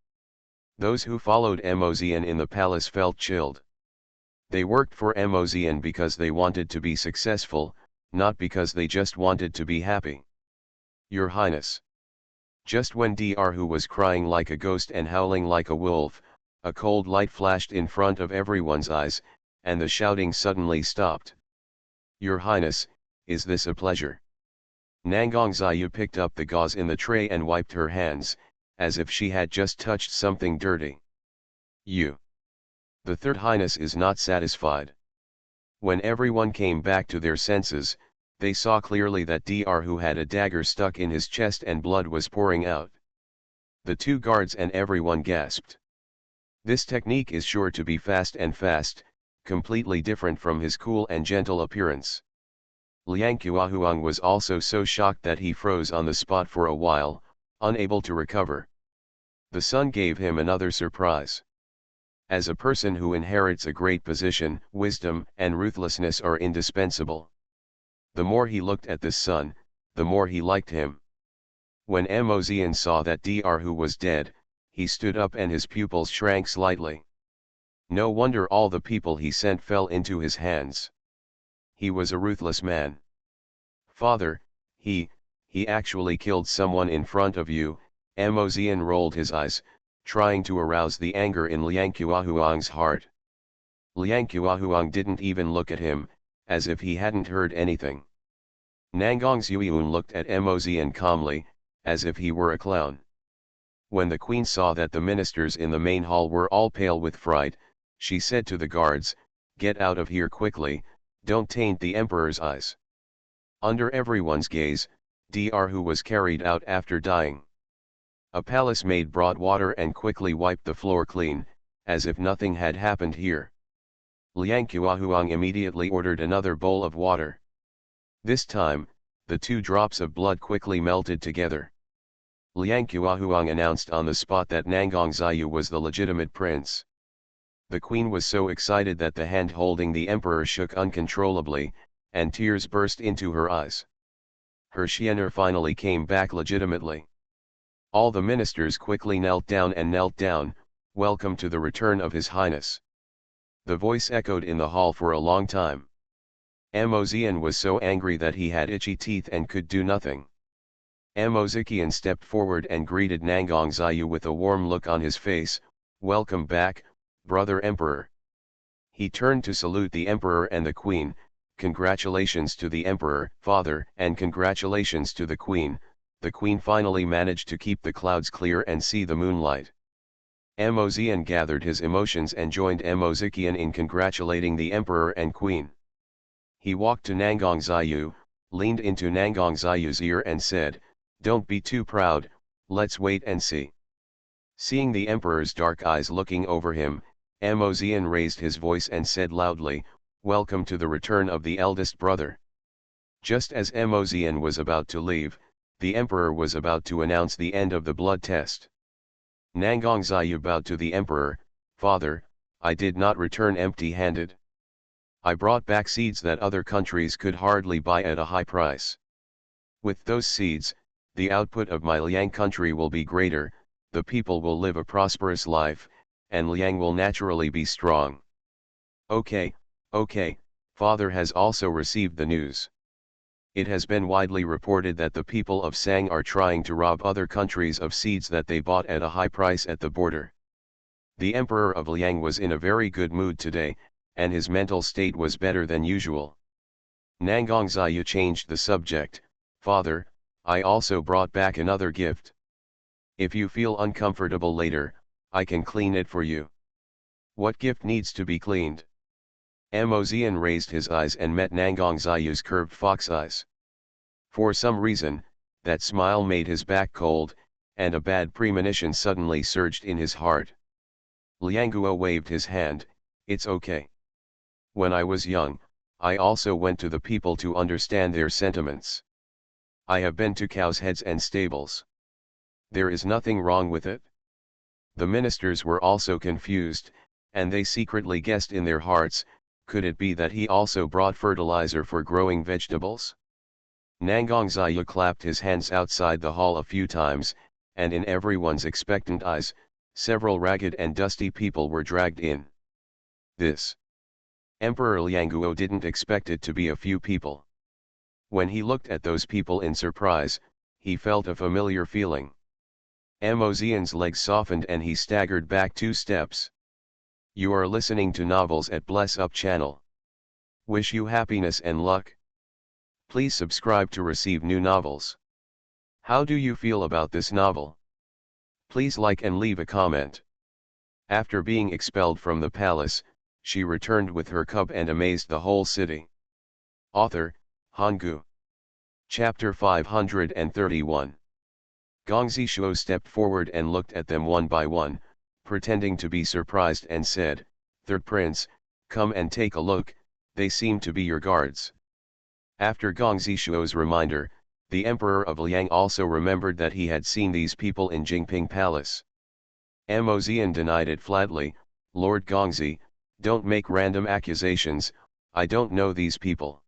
Those who followed Mozian in the palace felt chilled. They worked for Mozian because they wanted to be successful, not because they just wanted to be happy. Your Highness. Just when Dr. Who was crying like a ghost and howling like a wolf, a cold light flashed in front of everyone's eyes, and the shouting suddenly stopped. Your Highness, is this a pleasure? Nangang Ziyu picked up the gauze in the tray and wiped her hands, as if she had just touched something dirty. You. The Third Highness is not satisfied. When everyone came back to their senses, they saw clearly that Dr. Who had a dagger stuck in his chest and blood was pouring out. The 2 guards and everyone gasped. This technique is sure to be fast, completely different from his cool and gentle appearance. Liang Qiahuang was also so shocked that he froze on the spot for a while, unable to recover. The sun gave him another surprise. As a person who inherits a great position, wisdom and ruthlessness are indispensable. The more he looked at the sun, the more he liked him. When Mozian saw that Dr. Who was dead, he stood up and his pupils shrank slightly. No wonder all the people he sent fell into his hands. He was a ruthless man. Father, he actually killed someone in front of you. Mozian rolled his eyes, trying to arouse the anger in Liang Qiahuang's heart. Liang Qiahuang didn't even look at him, as if he hadn't heard anything. Nangang Ziyun looked at Mozian calmly, as if he were a clown. When the queen saw that the ministers in the main hall were all pale with fright, she said to the guards, "Get out of here quickly, don't taint the emperor's eyes." Under everyone's gaze, Dr. Who was carried out after dying. A palace maid brought water and quickly wiped the floor clean, as if nothing had happened here. Liang Qiahuang immediately ordered another bowl of water. This time, the 2 drops of blood quickly melted together. Liang Qiahuang announced on the spot that Nangang Ziyu was the legitimate prince. The queen was so excited that the hand holding the emperor shook uncontrollably, and tears burst into her eyes. Her Xian'er finally came back legitimately. All the ministers quickly knelt down, "Welcome to the return of His Highness." The voice echoed in the hall for a long time. Mozian was so angry that he had itchy teeth and could do nothing. Mozikian stepped forward and greeted Nangang Ziyu with a warm look on his face, "Welcome back, brother emperor." He turned to salute the emperor and the queen, "Congratulations to the emperor, father, and congratulations to the queen." The queen finally managed to keep the clouds clear and see the moonlight. Mozian gathered his emotions and joined Mozikian in congratulating the emperor and queen. He walked to Nangang Ziyu, leaned into Nangang Ziyu's ear and said, "Don't be too proud, let's wait and see." Seeing the emperor's dark eyes looking over him, Mozian raised his voice and said loudly, "Welcome to the return of the eldest brother." Just as Mozian was about to leave, the emperor was about to announce the end of the blood test. Nangang Ziyu bowed to the emperor, "Father, I did not return empty-handed. I brought back seeds that other countries could hardly buy at a high price. With those seeds, the output of my Liang country will be greater, the people will live a prosperous life, and Liang will naturally be strong." Okay, father has also received the news. It has been widely reported that the people of Sang are trying to rob other countries of seeds that they bought at a high price at the border. The emperor of Liang was in a very good mood today, and his mental state was better than usual. Nangang Ziyu changed the subject, "Father, I also brought back another gift. If you feel uncomfortable later, I can clean it for you." "What gift needs to be cleaned?" Mozian raised his eyes and met Nangang Ziyu's curved fox eyes. For some reason, that smile made his back cold, and a bad premonition suddenly surged in his heart. Lianguo waved his hand, "It's okay. When I was young, I also went to the people to understand their sentiments. I have been to cows' heads and stables. There is nothing wrong with it." The ministers were also confused, and they secretly guessed in their hearts, could it be that he also brought fertilizer for growing vegetables? Nangang Ziyu clapped his hands outside the hall a few times, and in everyone's expectant eyes, several ragged and dusty people were dragged in. This Emperor Lianguo didn't expect it to be a few people. When he looked at those people in surprise, he felt a familiar feeling. Mozian's legs softened and he staggered back 2 steps. You are listening to Novels at Bless Up channel. Wish you happiness and luck. Please subscribe to receive new novels. How do you feel about this novel? Please like and leave a comment. After being expelled from the palace, she returned with her cub and amazed the whole city. Author, Hanggu. Chapter 531. Gongzi Shuo stepped forward and looked at them one by one, pretending to be surprised and said, "Third prince, come and take a look, they seem to be your guards." After Gongzi Shuo's reminder, the emperor of Liang also remembered that he had seen these people in Jingping Palace. Mozian denied it flatly, "Lord Gongzi, don't make random accusations, I don't know these people."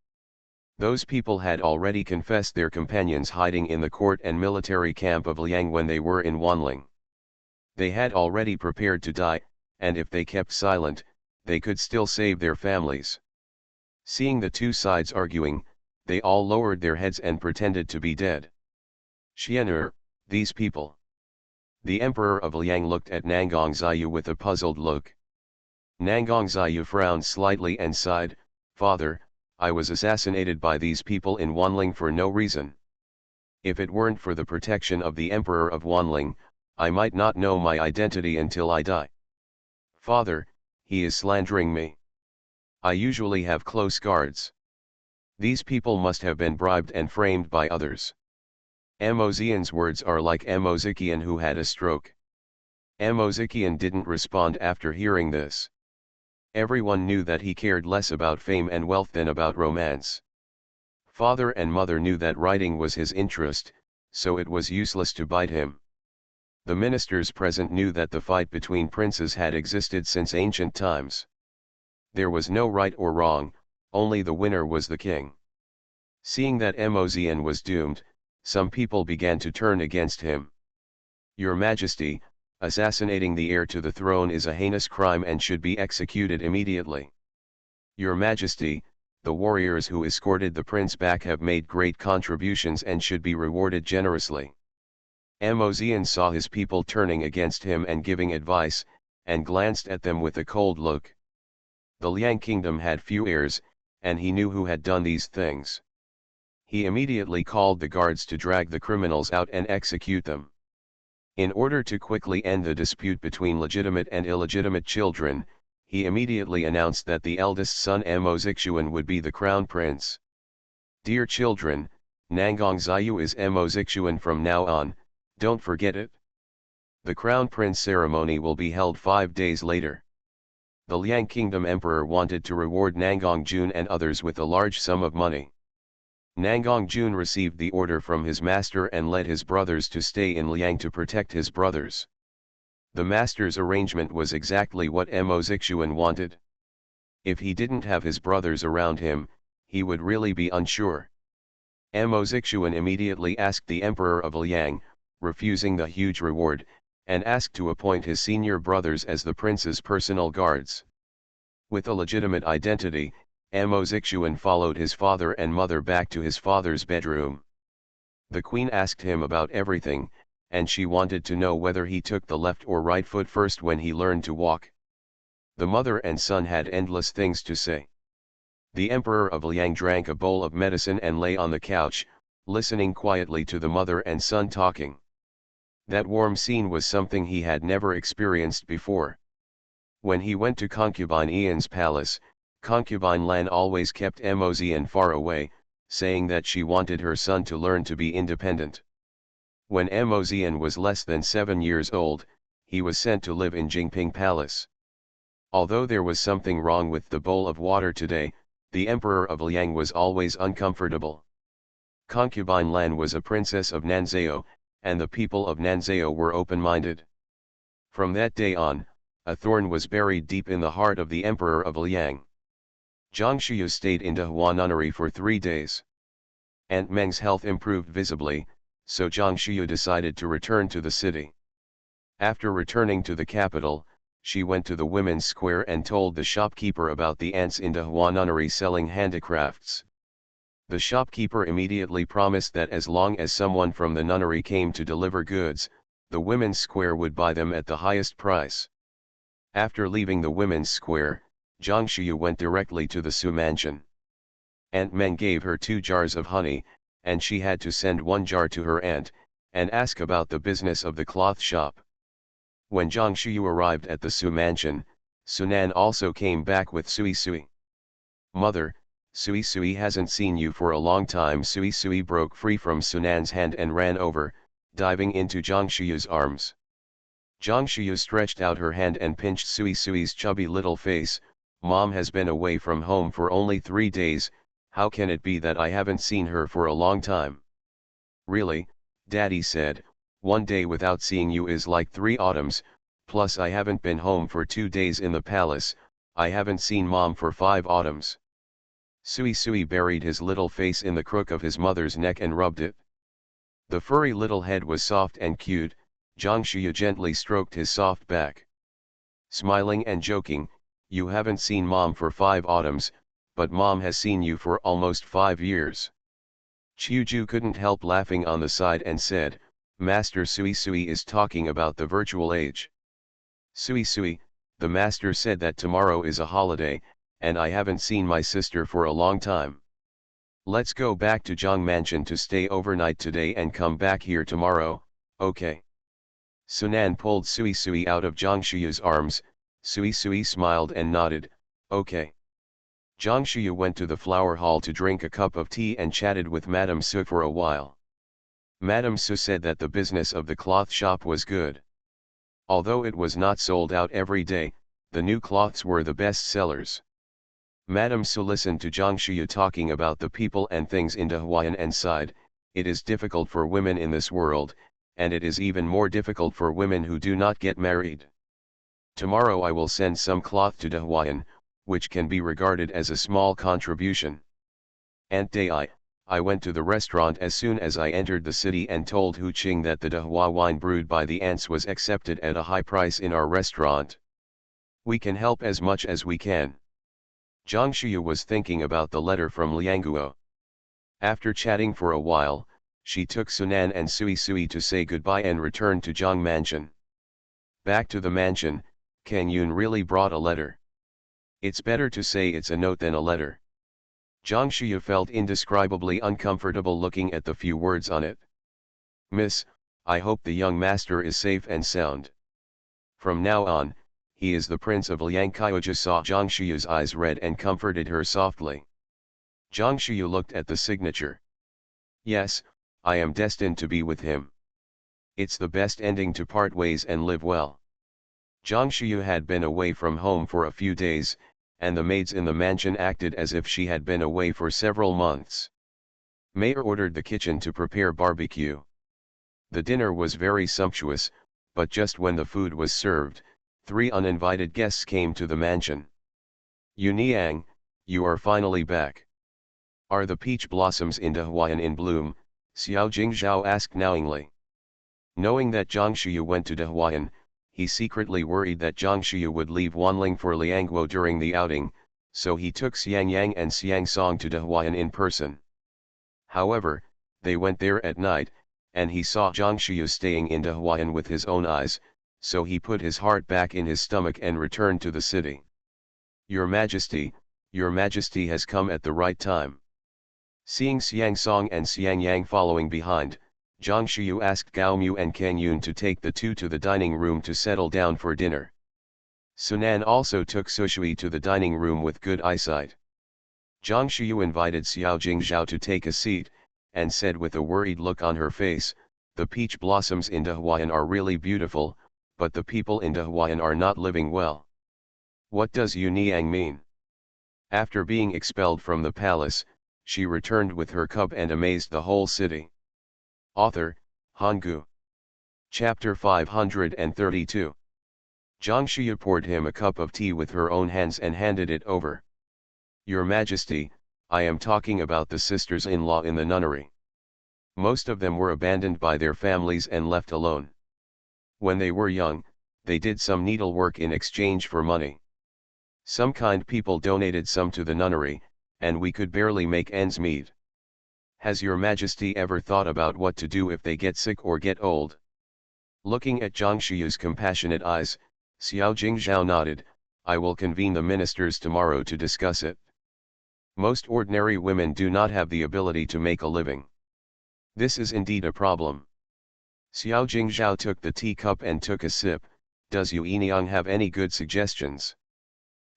Those people had already confessed their companions hiding in the court and military camp of Liang when they were in Wanling. They had already prepared to die, and if they kept silent, they could still save their families. Seeing the two sides arguing, they all lowered their heads and pretended to be dead. "Xian'er, these people." The emperor of Liang looked at Nangang Ziyu with a puzzled look. Nangang Ziyu frowned slightly and sighed, "Father, I was assassinated by these people in Wanling for no reason. If it weren't for the protection of the emperor of Wanling, I might not know my identity until I die. Father, he is slandering me. I usually have close guards. These people must have been bribed and framed by others." Mozian's words are like Mozikian who had a stroke. Mozikian didn't respond after hearing this. Everyone knew that he cared less about fame and wealth than about romance. Father and mother knew that writing was his interest, so it was useless to bite him. The ministers present knew that the fight between princes had existed since ancient times. There was no right or wrong, only the winner was the king. Seeing that Mozian was doomed, some people began to turn against him. "Your Majesty, assassinating the heir to the throne is a heinous crime and should be executed immediately. Your Majesty, the warriors who escorted the prince back have made great contributions and should be rewarded generously." Mozian saw his people turning against him and giving advice, and glanced at them with a cold look. The Liang kingdom had few heirs, and he knew who had done these things. He immediately called the guards to drag the criminals out and execute them. In order to quickly end the dispute between legitimate and illegitimate children, he immediately announced that the eldest son Mozixuan would be the crown prince. "Dear children, Nangang Ziyu is Mozixuan from now on, don't forget it. The crown prince ceremony will be held 5 days later. The Liang Kingdom Emperor wanted to reward Nangong Jun and others with a large sum of money. Nangong Jun received the order from his master and led his brothers to stay in Liang to protect his brothers. The master's arrangement was exactly what Mo Zixuan wanted. If he didn't have his brothers around him, he would really be unsure. Mo Zixuan immediately asked the Emperor of Liang, refusing the huge reward, and asked to appoint his senior brothers as the prince's personal guards. With a legitimate identity, Mo Zixuan followed his father and mother back to his father's bedroom. The queen asked him about everything, and she wanted to know whether he took the left or right foot first when he learned to walk. The mother and son had endless things to say. The Emperor of Liang drank a bowl of medicine and lay on the couch, listening quietly to the mother and son talking. That warm scene was something he had never experienced before. When he went to concubine Ian's palace, concubine Lan always kept Mo Zian far away, saying that she wanted her son to learn to be independent. When Mo Zian was less than 7 years old, he was sent to live in Jingping Palace. Although there was something wrong with the bowl of water today, the Emperor of Liang was always uncomfortable. Concubine Lan was a princess of Nanzhao, and the people of Nanzhao were open-minded. From that day on, a thorn was buried deep in the heart of the Emperor of Liang. Zhang Shuyu stayed in Dehua nunnery for 3 days. Aunt Meng's health improved visibly, so Zhang Shuyu decided to return to the city. After returning to the capital, she went to the women's square and told the shopkeeper about the ants in Dehua nunnery selling handicrafts. The shopkeeper immediately promised that as long as someone from the nunnery came to deliver goods, the women's square would buy them at the highest price. After leaving the women's square, Zhang Shuyu went directly to the Su mansion. Aunt Meng gave her 2 jars of honey, and she had to send 1 jar to her aunt, and ask about the business of the cloth shop. When Zhang Shuyu arrived at the Su mansion, Sunan also came back with Sui Sui. "Mother, Sui Sui hasn't seen you for a long time." Sui Sui broke free from Sunan's hand and ran over, diving into Zhang Shuyu's arms. Zhang Shuyu stretched out her hand and pinched Sui Sui's chubby little face. "Mom has been away from home for only 3 days, how can it be that I haven't seen her for a long time?" "Really," Daddy said, "1 day without seeing you is like 3 autumns, plus I haven't been home for 2 days in the palace, I haven't seen Mom for 5 autumns." Sui Sui buried his little face in the crook of his mother's neck and rubbed it. The furry little head was soft and cute. Zhang Shuyu gently stroked his soft back. Smiling and joking, "You haven't seen Mom for 5 autumns, but Mom has seen you for almost 5 years. Qiuju couldn't help laughing on the side and said, "Master Sui Sui is talking about the virtual age." "Sui Sui, the master said that tomorrow is a holiday, and I haven't seen my sister for a long time. Let's go back to Zhang Mansion to stay overnight today and come back here tomorrow, okay?" Sunan pulled Sui Sui out of Zhang Shuyu's arms. Sui Sui smiled and nodded, "Okay." Zhang Shuyu went to the flower hall to drink a cup of tea and chatted with Madame Su for a while. Madame Su said that the business of the cloth shop was good. Although it was not sold out every day, the new cloths were the best sellers. Madame Su listened to Zhang Shuyu talking about the people and things in Dehuayan and sighed, "It is difficult for women in this world, and it is even more difficult for women who do not get married. Tomorrow I will send some cloth to Dehuayan, which can be regarded as a small contribution." Aunt Day, I went to the restaurant as soon as I entered the city and told Hu Qing that the Dehua wine brewed by the ants was accepted at a high price in our restaurant. We can help as much as we can. Zhang Shuyu was thinking about the letter from Lianguo. After chatting for a while, she took Sunan and Sui Sui to say goodbye and returned to Zhang Mansion. Back to the mansion, Kang Yun really brought a letter. It's better to say it's a note than a letter. Zhang Shuyu felt indescribably uncomfortable looking at the few words on it. "Miss, I hope the young master is safe and sound. From now on, he is the Prince of Liang." Qiuju saw Zhang Shuyu's eyes red and comforted her softly. Zhang Shuyu looked at the signature. "Yes, I am destined to be with him. It's the best ending to part ways and live well." Zhang Shiyu had been away from home for a few days, and the maids in the mansion acted as if she had been away for several months. Mayor ordered the kitchen to prepare barbecue. The dinner was very sumptuous, but just when the food was served, 3 uninvited guests came to the mansion. "Yu Niang, you are finally back. Are the peach blossoms in Dehuayan in bloom?" Xiao Jingzhao asked knowingly. Knowing that Zhang Shiyu went to Dehuayan, he secretly worried that Zhang Shiyu would leave Wanling for Liangguo during the outing, so he took Xiang Yang and Xiang Song to Dehuayan in person. However, they went there at night, and he saw Zhang Shiyu staying in Dehuayan with his own eyes, so he put his heart back in his stomach and returned to the city. Your Majesty has come at the right time." Seeing Xiang Song and Xiang Yang following behind, Zhang Shiyu asked Gao Mu and Kang Yun to take the two to the dining room to settle down for dinner. Sunan also took Sushui to the dining room with good eyesight. Zhang Shiyu invited Xiao Jingzhao to take a seat, and said with a worried look on her face, "The peach blossoms in Dehuayan are really beautiful, but the people in Dehuayan are not living well. What does Yu Niang mean?" After being expelled from the palace, she returned with her cub and amazed the whole city. Author, Hanggu. Chapter 532. Zhang Shiyu poured him a cup of tea with her own hands and handed it over. "Your Majesty, I am talking about the sisters-in-law in the nunnery. Most of them were abandoned by their families and left alone. When they were young, they did some needlework in exchange for money. Some kind people donated some to the nunnery, and we could barely make ends meet. Has your Majesty ever thought about what to do if they get sick or get old?" Looking at Zhang Shiyu's compassionate eyes, Xiao Jingzhao nodded, "I will convene the ministers tomorrow to discuss it. Most ordinary women do not have the ability to make a living. This is indeed a problem." Xiao Jingzhao took the teacup and took a sip. "Does Yu Niang have any good suggestions?"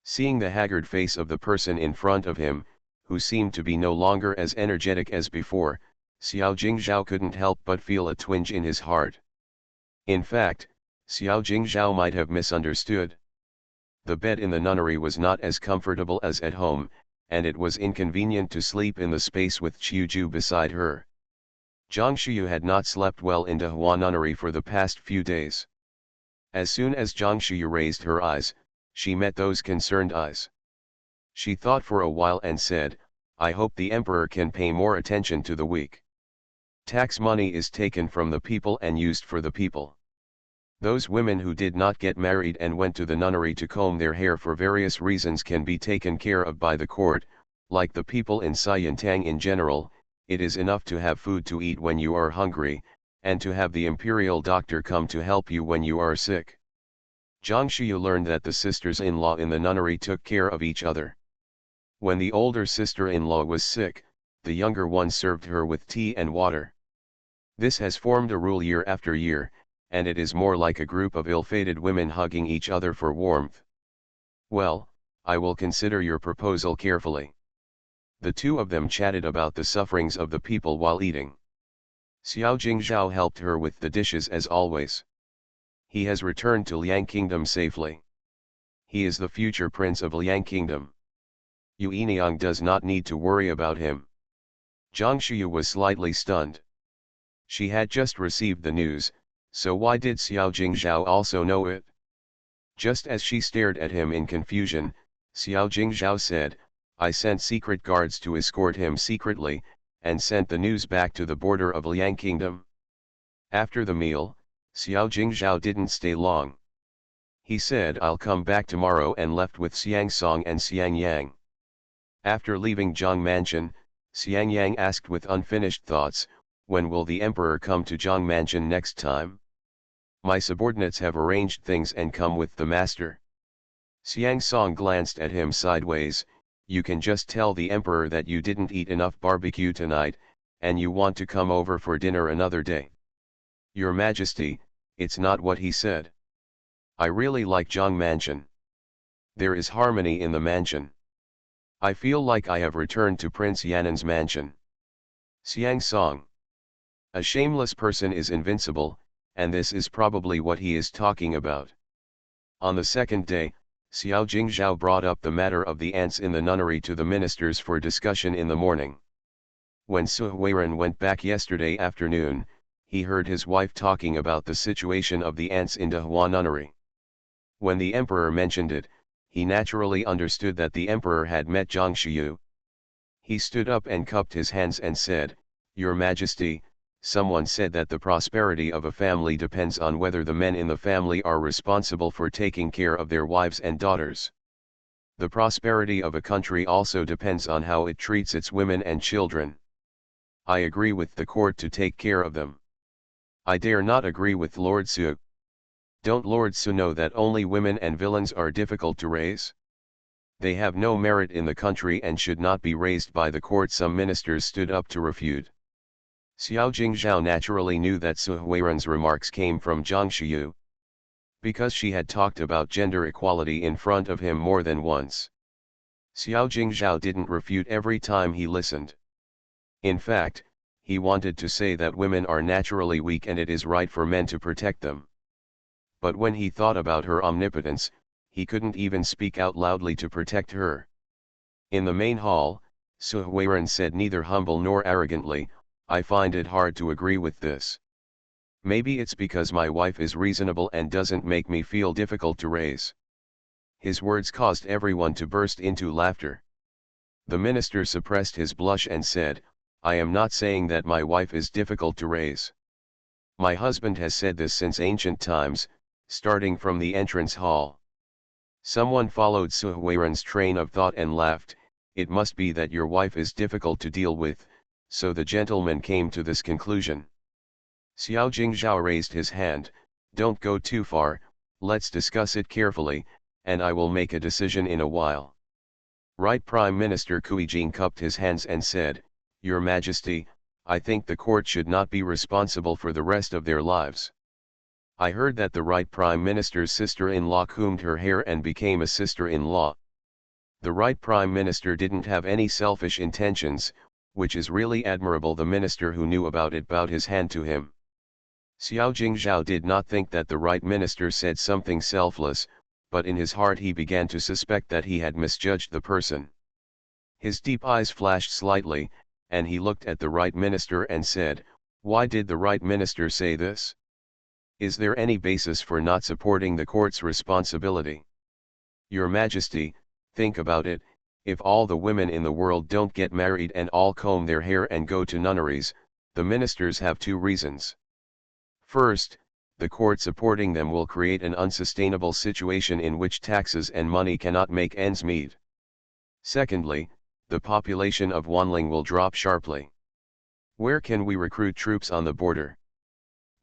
Seeing the haggard face of the person in front of him, who seemed to be no longer as energetic as before, Xiao Jingzhao couldn't help but feel a twinge in his heart. In fact, Xiao Jingzhao might have misunderstood. The bed in the nunnery was not as comfortable as at home, and it was inconvenient to sleep in the space with Qiuju beside her. Zhang Shiyu had not slept well in Dehua nunnery for the past few days. As soon as Zhang Shiyu raised her eyes, she met those concerned eyes. She thought for a while and said, "I hope the emperor can pay more attention to the weak. Tax money is taken from the people and used for the people. Those women who did not get married and went to the nunnery to comb their hair for various reasons can be taken care of by the court. Like the people in Xiyantang in general, it is enough to have food to eat when you are hungry, and to have the imperial doctor come to help you when you are sick." Zhang Shiyu learned that the sisters-in-law in the nunnery took care of each other. When the older sister-in-law was sick, the younger one served her with tea and water. This has formed a rule year after year, and it is more like a group of ill-fated women hugging each other for warmth. "Well, I will consider your proposal carefully." The two of them chatted about the sufferings of the people while eating. Xiao Jingzhao helped her with the dishes as always. He has returned to Liang Kingdom safely. He is the future prince of Liang Kingdom. Yu Niang does not need to worry about him. Zhang Shiyu was slightly stunned. She had just received the news, so why did Xiao Jingzhao also know it? Just as she stared at him in confusion, Xiao Jingzhao said, "I sent secret guards to escort him secretly, and sent the news back to the border of Liang Kingdom." After the meal, Xiao Jingzhao didn't stay long. He said, "I'll come back tomorrow," and left with Xiang Song and Xiang Yang. After leaving Zhang Mansion, Xiang Yang asked with unfinished thoughts, "When will the emperor come to Zhang Mansion next time? My subordinates have arranged things and come with the master." Xiang Song glanced at him sideways. "You can just tell the emperor that you didn't eat enough barbecue tonight, and you want to come over for dinner another day." "Your Majesty, it's not what he said. I really like Zhang Mansion. There is harmony in the mansion. I feel like I have returned to Prince Yanan's mansion." Xiang Song. A shameless person is invincible, and this is probably what he is talking about. On the second day, Xiao Jingzhao brought up the matter of the ants in the nunnery to the ministers for discussion in the morning. When Su Huiren went back yesterday afternoon, he heard his wife talking about the situation of the ants in Dehua nunnery. When the emperor mentioned it, he naturally understood that the emperor had met Zhang Shiyu. He stood up and cupped his hands and said, "Your Majesty, someone said that the prosperity of a family depends on whether the men in the family are responsible for taking care of their wives and daughters. The prosperity of a country also depends on how it treats its women and children. I agree with the court to take care of them. I dare not agree with Lord Su. Don't Lord Su know that only women and villains are difficult to raise? They have no merit in the country and should not be raised by the court." Some ministers stood up to refute. Xiao Jingzhao naturally knew that Su Huiren's remarks came from Zhang Shiyu, because she had talked about gender equality in front of him more than once. Xiao Jingzhao didn't refute every time he listened. In fact, he wanted to say that women are naturally weak and it is right for men to protect them. But when he thought about her omnipotence, he couldn't even speak out loudly to protect her. In the main hall, Su Huiren said neither humble nor arrogantly, "I find it hard to agree with this. Maybe it's because my wife is reasonable and doesn't make me feel difficult to raise." His words caused everyone to burst into laughter. The minister suppressed his blush and said, "I am not saying that my wife is difficult to raise. My husband has said this since ancient times, starting from the entrance hall." Someone followed Su Huiren's train of thought and laughed, "It must be that your wife is difficult to deal with, so the gentleman came to this conclusion." Xiao Jingzhao raised his hand, "Don't go too far, let's discuss it carefully, and I will make a decision in a while." Right Prime Minister Kuijing cupped his hands and said, "Your Majesty, I think the court should not be responsible for the rest of their lives. I heard that the right Prime Minister's sister-in-law combed her hair and became a sister-in-law. The right Prime Minister didn't have any selfish intentions, which is really admirable." The minister who knew about it bowed his hand to him. Xiao Jingzhao did not think that the right minister said something selfless, but in his heart he began to suspect that he had misjudged the person. His deep eyes flashed slightly, and he looked at the right minister and said, "Why did the right minister say this? Is there any basis for not supporting the court's responsibility? Your Majesty, think about it, if all the women in the world don't get married and all comb their hair and go to nunneries, the ministers have two reasons. First, the court supporting them will create an unsustainable situation in which taxes and money cannot make ends meet. Secondly, the population of Wanling will drop sharply. Where can we recruit troops on the border?"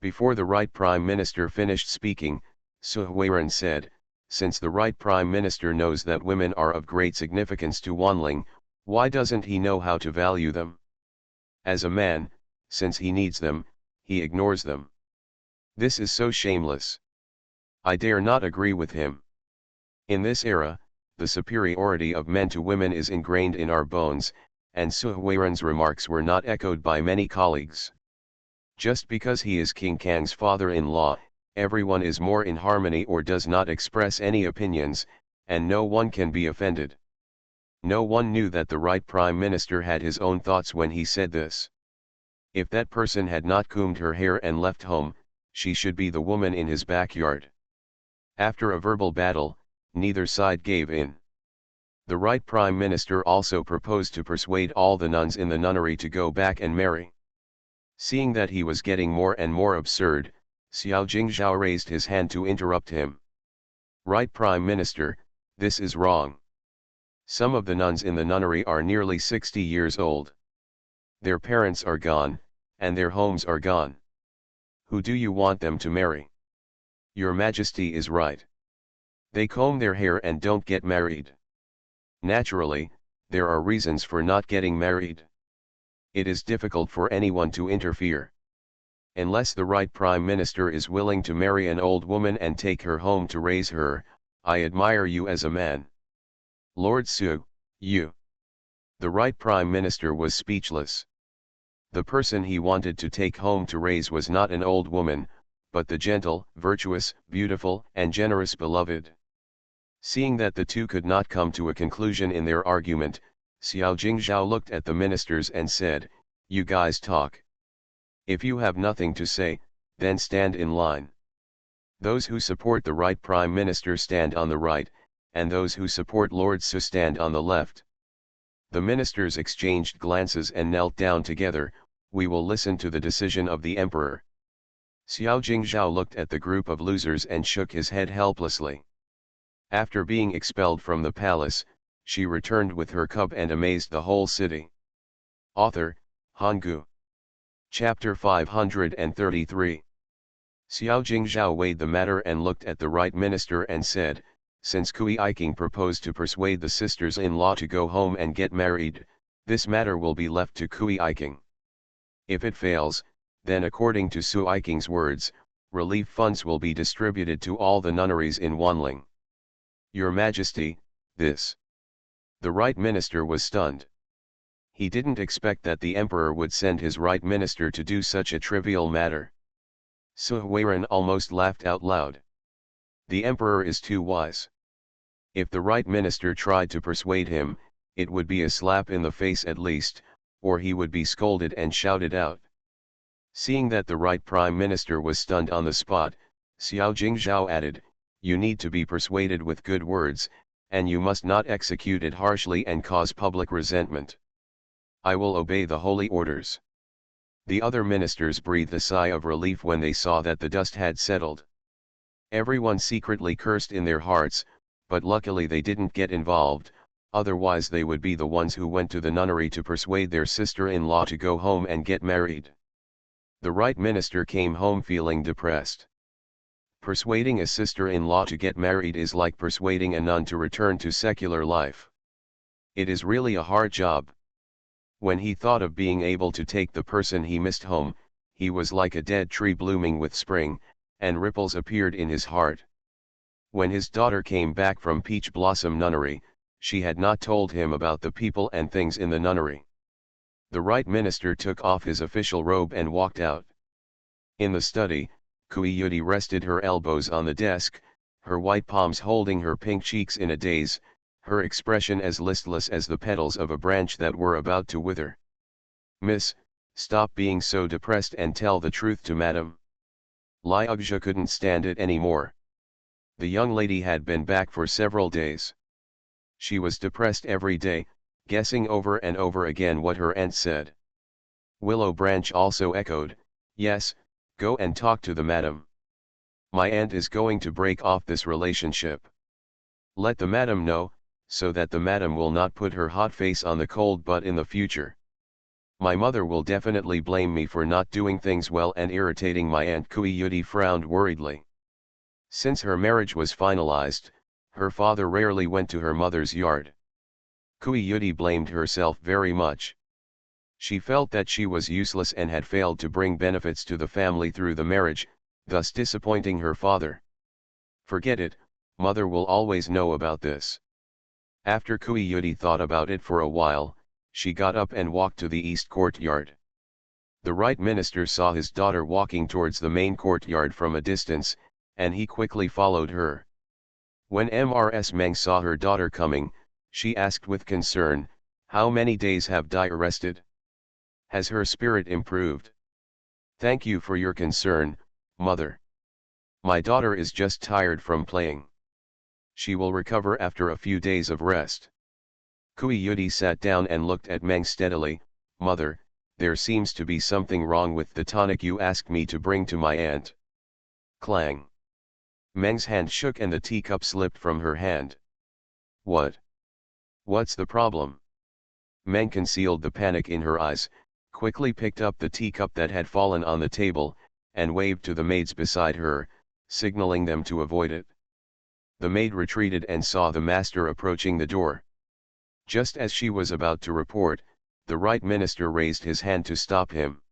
Before the right Prime Minister finished speaking, Su Huiren said, "Since the right Prime Minister knows that women are of great significance to Wanling, why doesn't he know how to value them? As a man, since he needs them, he ignores them. This is so shameless. I dare not agree with him. In this era, the superiority of men to women is ingrained in our bones," and Su Huiren's remarks were not echoed by many colleagues. Just because he is King Kang's father-in-law, everyone is more in harmony or does not express any opinions, and no one can be offended. No one knew that the right Prime Minister had his own thoughts when he said this. If that person had not combed her hair and left home, she should be the woman in his backyard. After a verbal battle, neither side gave in. The right Prime Minister also proposed to persuade all the nuns in the nunnery to go back and marry. Seeing that he was getting more and more absurd, Xiao Jingzhao raised his hand to interrupt him. "Right Prime Minister, this is wrong. Some of the nuns in the nunnery are nearly 60 years old. Their parents are gone, and their homes are gone. Who do you want them to marry? Your Majesty is right. They comb their hair and don't get married. Naturally, there are reasons for not getting married. It is difficult for anyone to interfere. Unless the right Prime Minister is willing to marry an old woman and take her home to raise her, I admire you as a man. Lord Su, you." The right Prime Minister was speechless. The person he wanted to take home to raise was not an old woman, but the gentle, virtuous, beautiful, and generous beloved. Seeing that the two could not come to a conclusion in their argument, Xiao Jingzhao looked at the ministers and said, "You guys talk. If you have nothing to say, then stand in line. Those who support the right Prime Minister stand on the right, and those who support Lord Su stand on the left." The ministers exchanged glances and knelt down together. "We will listen to the decision of the emperor." Xiao Jingzhao looked at the group of losers and shook his head helplessly. After being expelled from the palace, she returned with her cub and amazed the whole city. Author, Hanggu. Chapter 533. Xiao Jingzhao weighed the matter and looked at the right minister and said, "Since Kui Iking proposed to persuade the sisters-in-law to go home and get married, this matter will be left to Kui Iking. If it fails, then according to Su Iking's words, relief funds will be distributed to all the nunneries in Wanling. Your Majesty, this..." The right minister was stunned. He didn't expect that the emperor would send his right minister to do such a trivial matter. Su Huiren almost laughed out loud. The emperor is too wise. If the right minister tried to persuade him, it would be a slap in the face at least, or he would be scolded and shouted out. Seeing that the right prime minister was stunned on the spot, Xiao Jingzhao added, "You need to be persuaded with good words, and you must not execute it harshly and cause public resentment. I will obey the holy orders." The other ministers breathed a sigh of relief when they saw that the dust had settled. Everyone secretly cursed in their hearts, but luckily they didn't get involved, otherwise they would be the ones who went to the nunnery to persuade their sister-in-law to go home and get married. The right minister came home feeling depressed. Persuading a sister-in-law to get married is like persuading a nun to return to secular life. It is really a hard job. When he thought of being able to take the person he missed home, he was like a dead tree blooming with spring, and ripples appeared in his heart. When his daughter came back from Peach Blossom Nunnery, she had not told him about the people and things in the nunnery. The right minister took off his official robe and walked out. In the study, Kui Yudi rested her elbows on the desk, her white palms holding her pink cheeks in a daze, her expression as listless as the petals of a branch that were about to wither. "Miss, stop being so depressed and tell the truth to Madam." Liugja couldn't stand it anymore. The young lady had been back for several days. She was depressed every day, guessing over and over again what her aunt said. Willow Branch also echoed, "Yes, go and talk to the madam. My aunt is going to break off this relationship. Let the madam know, so that the madam will not put her hot face on the cold butt in the future. My mother will definitely blame me for not doing things well and irritating my aunt." Kui Yudi frowned worriedly. Since her marriage was finalized, her father rarely went to her mother's yard. Kui Yudi blamed herself very much. She felt that she was useless and had failed to bring benefits to the family through the marriage, thus disappointing her father. Forget it, mother will always know about this. After Kui Yudi thought about it for a while, she got up and walked to the east courtyard. The right minister saw his daughter walking towards the main courtyard from a distance, and he quickly followed her. When Mrs. Meng saw her daughter coming, she asked with concern, "How many days have Dai rested? Has her spirit improved?" "Thank you for your concern, mother. My daughter is just tired from playing. She will recover after a few days of rest." Kui Yudi sat down and looked at Meng steadily. "Mother, there seems to be something wrong with the tonic you asked me to bring to my aunt." Clang. Meng's hand shook and the teacup slipped from her hand. "What? What's the problem?" Meng concealed the panic in her eyes, quickly picked up the teacup that had fallen on the table, and waved to the maids beside her, signaling them to avoid it. The maid retreated and saw the master approaching the door. Just as she was about to report, the right minister raised his hand to stop him.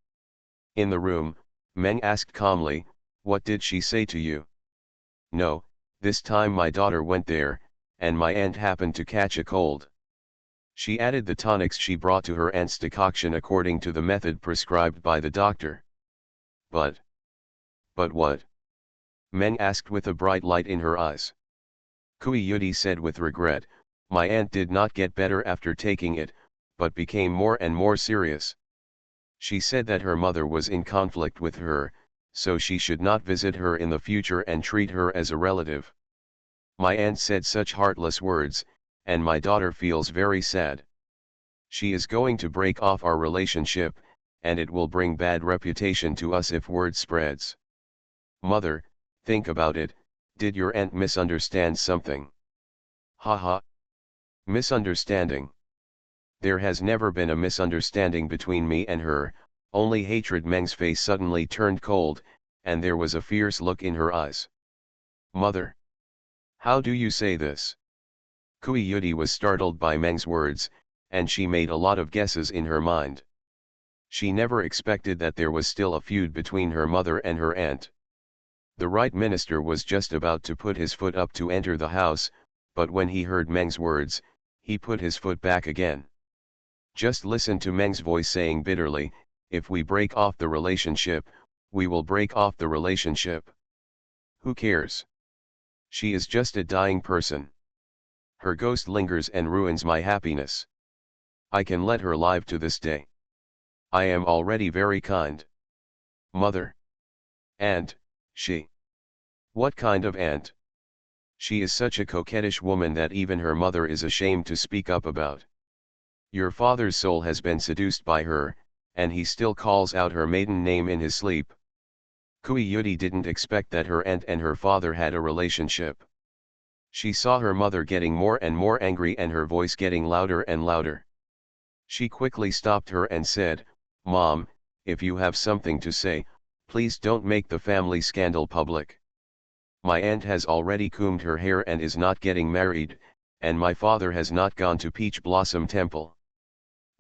In the room, Meng asked calmly, "What did she say to you?" "No, this time my daughter went there, and my aunt happened to catch a cold. She added the tonics she brought to her aunt's decoction according to the method prescribed by the doctor." But what? Meng asked with a bright light in her eyes. Kui Yudi said with regret, my aunt did not get better after taking it, but became more and more serious. She said that her mother was in conflict with her, so she should not visit her in the future and treat her as a relative. My aunt said such heartless words, and my daughter feels very sad. She is going to break off our relationship, and it will bring bad reputation to us if word spreads. Mother, think about it, did your aunt misunderstand something? Haha. Misunderstanding. There has never been a misunderstanding between me and her, only hatred. Meng's face suddenly turned cold, and there was a fierce look in her eyes. Mother. How do you say this? Kui Yudi was startled by Meng's words, and she made a lot of guesses in her mind. She never expected that there was still a feud between her mother and her aunt. The right minister was just about to put his foot up to enter the house, but when he heard Meng's words, he put his foot back again. Just listen to Meng's voice saying bitterly, if we break off the relationship, we will break off the relationship. Who cares? She is just a dying person. Her ghost lingers and ruins my happiness. I can let her live to this day. I am already very kind. Mother. Aunt, she. What kind of aunt? She is such a coquettish woman that even her mother is ashamed to speak up about. Your father's soul has been seduced by her, and he still calls out her maiden name in his sleep. Kui Yudi didn't expect that her aunt and her father had a relationship. She saw her mother getting more and more angry and her voice getting louder and louder. She quickly stopped her and said, Mom, if you have something to say, please don't make the family scandal public. My aunt has already combed her hair and is not getting married, and my father has not gone to Peach Blossom Temple.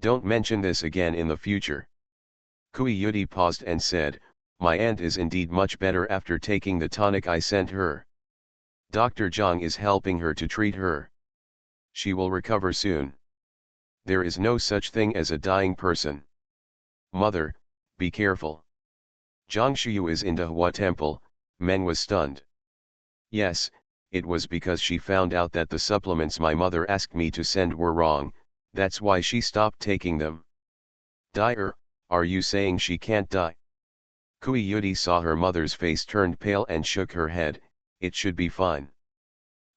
Don't mention this again in the future. Kui Yudi paused and said, my aunt is indeed much better after taking the tonic I sent her. Dr. Zhang is helping her to treat her. She will recover soon. There is no such thing as a dying person. Mother, be careful. Zhang Shuyu is in Dehua Temple. Meng was stunned. Yes, it was because she found out that the supplements my mother asked me to send were wrong, that's why she stopped taking them. Die are you saying she can't die? Kui Yudi saw her mother's face turned pale and shook her head, it should be fine.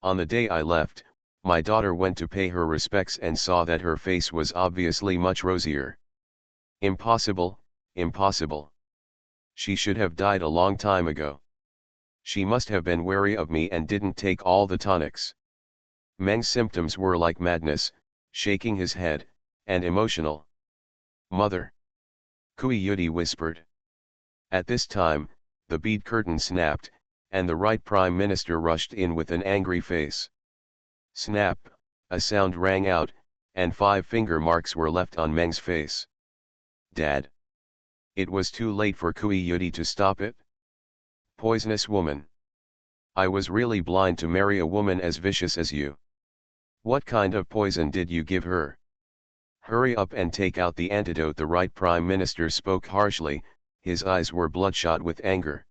On the day I left, my daughter went to pay her respects and saw that her face was obviously much rosier. Impossible, impossible. She should have died a long time ago. She must have been wary of me and didn't take all the tonics. Meng's symptoms were like madness, shaking his head, and emotional. Mother. Kui Yudi whispered. At this time, the bead curtain snapped, and the right prime minister rushed in with an angry face. Snap, a sound rang out, and 5 finger marks were left on Meng's face. Dad. It was too late for Kui Yudi to stop it. Poisonous woman. I was really blind to marry a woman as vicious as you. What kind of poison did you give her? Hurry up and take out the antidote. The right prime minister spoke harshly, his eyes were bloodshot with anger.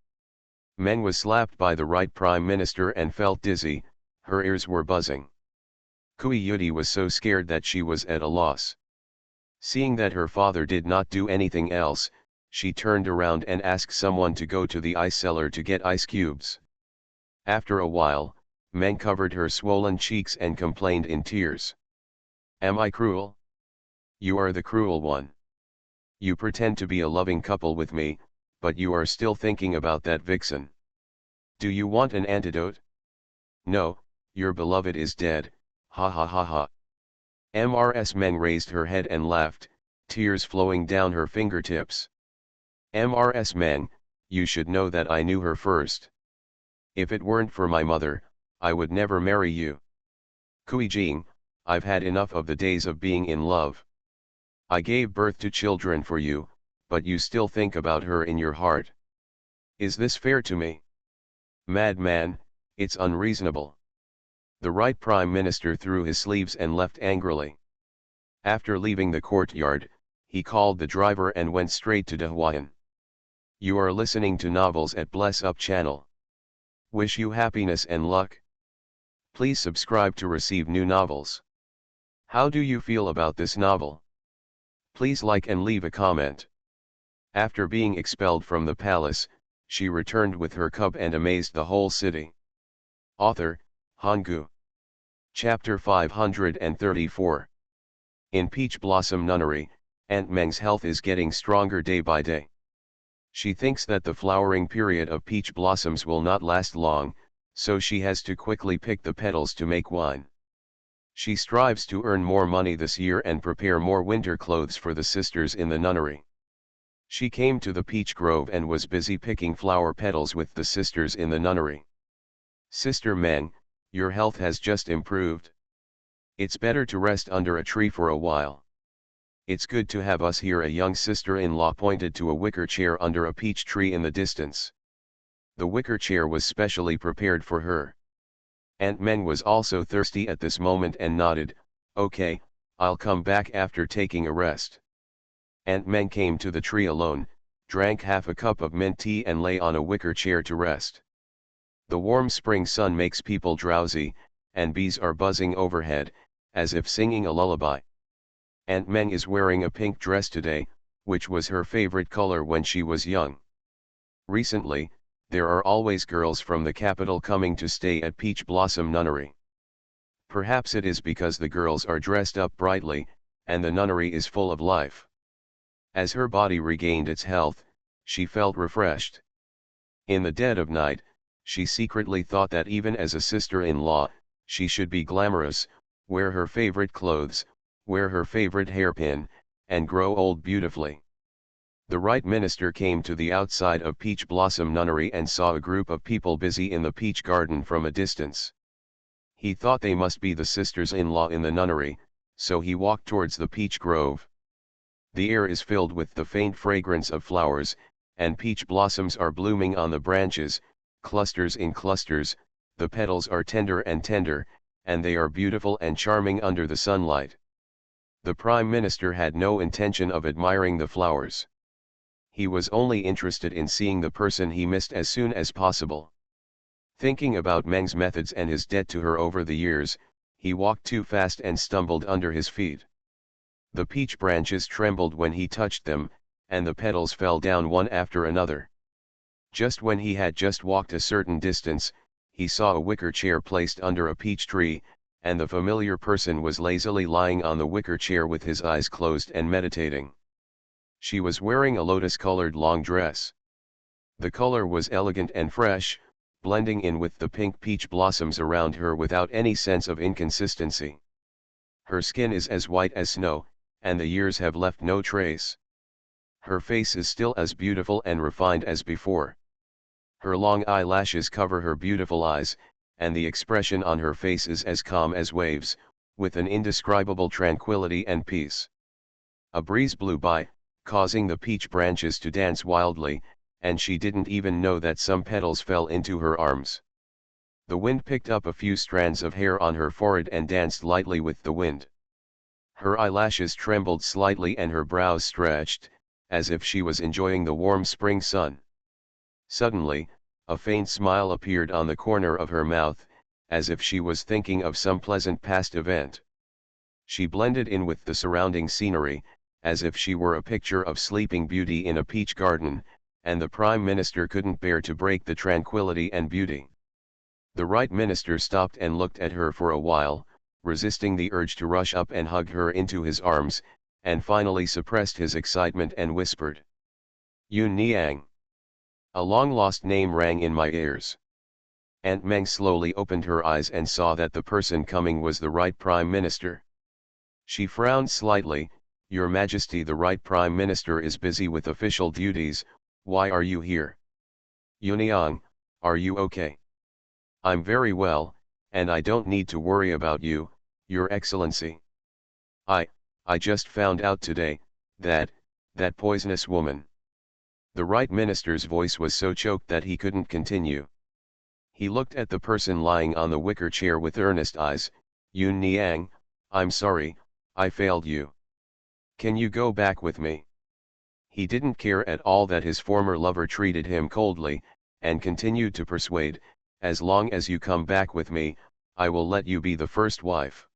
Meng was slapped by the right prime minister and felt dizzy, her ears were buzzing. Kui Yudi was so scared that she was at a loss. Seeing that her father did not do anything else, she turned around and asked someone to go to the ice cellar to get ice cubes. After a while, Meng covered her swollen cheeks and complained in tears. Am I cruel? You are the cruel one. You pretend to be a loving couple with me, but you are still thinking about that vixen. Do you want an antidote? No, your beloved is dead, ha ha ha ha. Mrs. Meng raised her head and laughed, tears flowing down her fingertips. Mrs. Meng, you should know that I knew her first. If it weren't for my mother, I would never marry you. Kui Jing, I've had enough of the days of being in love. I gave birth to children for you, but you still think about her in your heart. Is this fair to me? Madman, it's unreasonable. The right prime minister threw his sleeves and left angrily. After leaving the courtyard, he called the driver and went straight to Dehuayan. You are listening to novels at Bless Up channel. Wish you happiness and luck. Please subscribe to receive new novels. How do you feel about this novel? Please like and leave a comment. After being expelled from the palace, she returned with her cub and amazed the whole city. Author, Hangu. Chapter 534. In Peach Blossom Nunnery, Aunt Meng's health is getting stronger day by day. She thinks that the flowering period of peach blossoms will not last long, so she has to quickly pick the petals to make wine. She strives to earn more money this year and prepare more winter clothes for the sisters in the nunnery. She came to the peach grove and was busy picking flower petals with the sisters in the nunnery. Sister Meng, your health has just improved. It's better to rest under a tree for a while. It's good to have us here. A young sister-in-law pointed to a wicker chair under a peach tree in the distance. The wicker chair was specially prepared for her. Aunt Meng was also thirsty at this moment and nodded, "Okay, I'll come back after taking a rest." Aunt Meng came to the tree alone, drank half a cup of mint tea and lay on a wicker chair to rest. The warm spring sun makes people drowsy, and bees are buzzing overhead, as if singing a lullaby. Aunt Meng is wearing a pink dress today, which was her favorite color when she was young. Recently, there are always girls from the capital coming to stay at Peach Blossom Nunnery. Perhaps it is because the girls are dressed up brightly, and the nunnery is full of life. As her body regained its health, she felt refreshed. In the dead of night, she secretly thought that even as a sister-in-law, she should be glamorous, wear her favorite clothes, wear her favorite hairpin, and grow old beautifully. The right minister came to the outside of Peach Blossom Nunnery and saw a group of people busy in the peach garden from a distance. He thought they must be the sisters-in-law in the nunnery, so he walked towards the peach grove. The air is filled with the faint fragrance of flowers, and peach blossoms are blooming on the branches, clusters in clusters. The petals are tender, and they are beautiful and charming under the sunlight. The Prime Minister had no intention of admiring the flowers. He was only interested in seeing the person he missed as soon as possible. Thinking about Meng's methods and his debt to her over the years, he walked too fast and stumbled under his feet. The peach branches trembled when he touched them, and the petals fell down one after another. Just when he had just walked a certain distance, he saw a wicker chair placed under a peach tree, and the familiar person was lazily lying on the wicker chair with his eyes closed and meditating. She was wearing a lotus-colored long dress. The color was elegant and fresh, blending in with the pink peach blossoms around her without any sense of inconsistency. Her skin is as white as snow, and the years have left no trace. Her face is still as beautiful and refined as before. Her long eyelashes cover her beautiful eyes, and the expression on her face is as calm as waves, with an indescribable tranquility and peace. A breeze blew by, causing the peach branches to dance wildly, and she didn't even know that some petals fell into her arms. The wind picked up a few strands of hair on her forehead and danced lightly with the wind. Her eyelashes trembled slightly and her brows stretched, as if she was enjoying the warm spring sun. Suddenly, a faint smile appeared on the corner of her mouth, as if she was thinking of some pleasant past event. She blended in with the surrounding scenery, as if she were a picture of sleeping beauty in a peach garden, and the Prime Minister couldn't bear to break the tranquility and beauty. The right minister stopped and looked at her for a while, resisting the urge to rush up and hug her into his arms, and finally suppressed his excitement and whispered, "Yun Niang." A long-lost name rang in my ears. Aunt Meng slowly opened her eyes and saw that the person coming was the right Prime Minister. She frowned slightly. "Your Majesty, the right Prime Minister is busy with official duties. Why are you here?" "Yuniang, are you okay?" "I'm very well, and I don't need to worry about you, Your Excellency. I just found out today, that poisonous woman." The right minister's voice was so choked that he couldn't continue. He looked at the person lying on the wicker chair with earnest eyes. "Yun Niang, I'm sorry, I failed you. Can you go back with me?" He didn't care at all that his former lover treated him coldly, and continued to persuade, As long as you come back with me, I will let you be the first wife.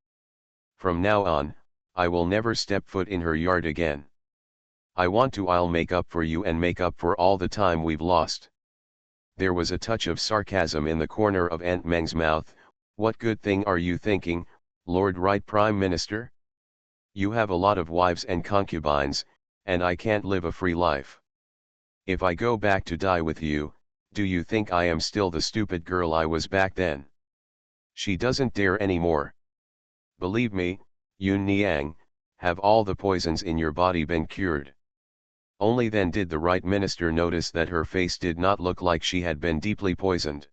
From now on, I will never step foot in her yard again. I'll make up for you and make up for all the time we've lost. There was a touch of sarcasm in the corner of Aunt Meng's mouth. What good thing are you thinking, Lord Right Prime Minister? You have a lot of wives and concubines, and I can't live a free life. If I go back to die with you, do you think I am still the stupid girl I was back then? She doesn't dare anymore. Believe me, Yun Niang, have all the poisons in your body been cured? Only then did the right minister notice that her face did not look like she had been deeply poisoned.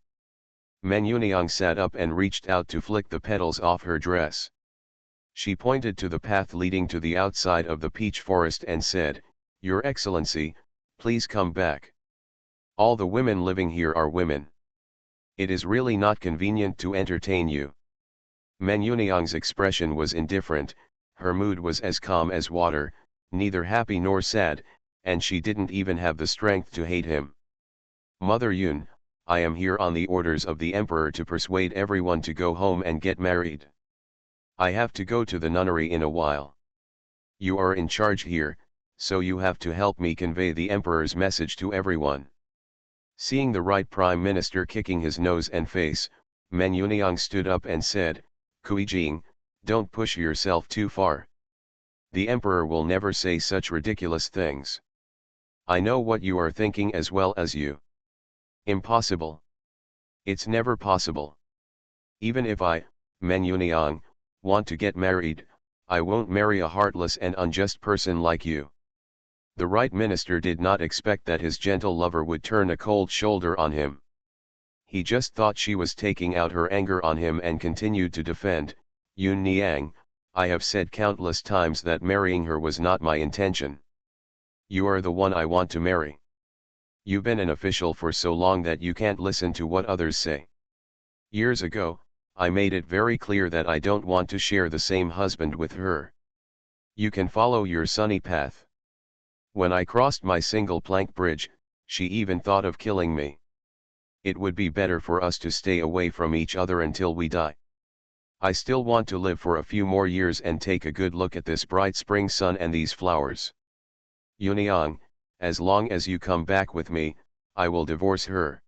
Men Yuniang sat up and reached out to flick the petals off her dress. She pointed to the path leading to the outside of the peach forest and said, "Your Excellency, please come back. All the women living here are women. It is really not convenient to entertain you." Men Yuniang's expression was indifferent, her mood was as calm as water, neither happy nor sad, and she didn't even have the strength to hate him. "Mother Yun, I am here on the orders of the emperor to persuade everyone to go home and get married. I have to go to the nunnery in a while. You are in charge here, so you have to help me convey the emperor's message to everyone." Seeing the right prime minister kicking his nose and face, Men Yuniang stood up and said, "Kui Jing, don't push yourself too far. The emperor will never say such ridiculous things. I know what you are thinking as well as you. Impossible. It's never possible. Even if I, Men Yuniang, want to get married, I won't marry a heartless and unjust person like you." The right minister did not expect that his gentle lover would turn a cold shoulder on him. He just thought she was taking out her anger on him and continued to defend, "Yun Niang, I have said countless times that marrying her was not my intention. You are the one I want to marry. You've been an official for so long that you can't listen to what others say. Years ago, I made it very clear that I don't want to share the same husband with her. You can follow your sunny path. When I crossed my single plank bridge, she even thought of killing me. It would be better for us to stay away from each other until we die. I still want to live for a few more years and take a good look at this bright spring sun and these flowers. Yuniang, as long as you come back with me, I will divorce her."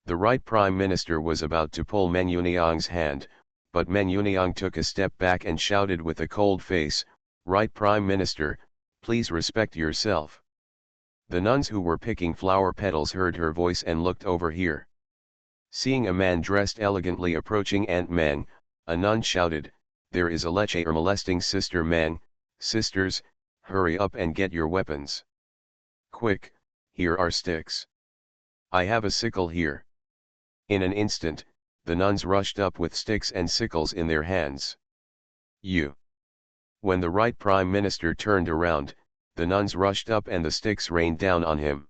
The right prime minister was about to pull Men Yuniang's hand, but Men Yuniang took a step back and shouted with a cold face, "Right prime minister, please respect yourself." The nuns who were picking flower petals heard her voice and looked over here. Seeing a man dressed elegantly approaching Aunt Meng, a nun shouted, "There is a lecher molesting Sister Meng. Sisters, hurry up and get your weapons. Quick, here are sticks. I have a sickle here." In an instant, the nuns rushed up with sticks and sickles in their hands. When the right prime minister turned around, the nuns rushed up and the sticks rained down on him.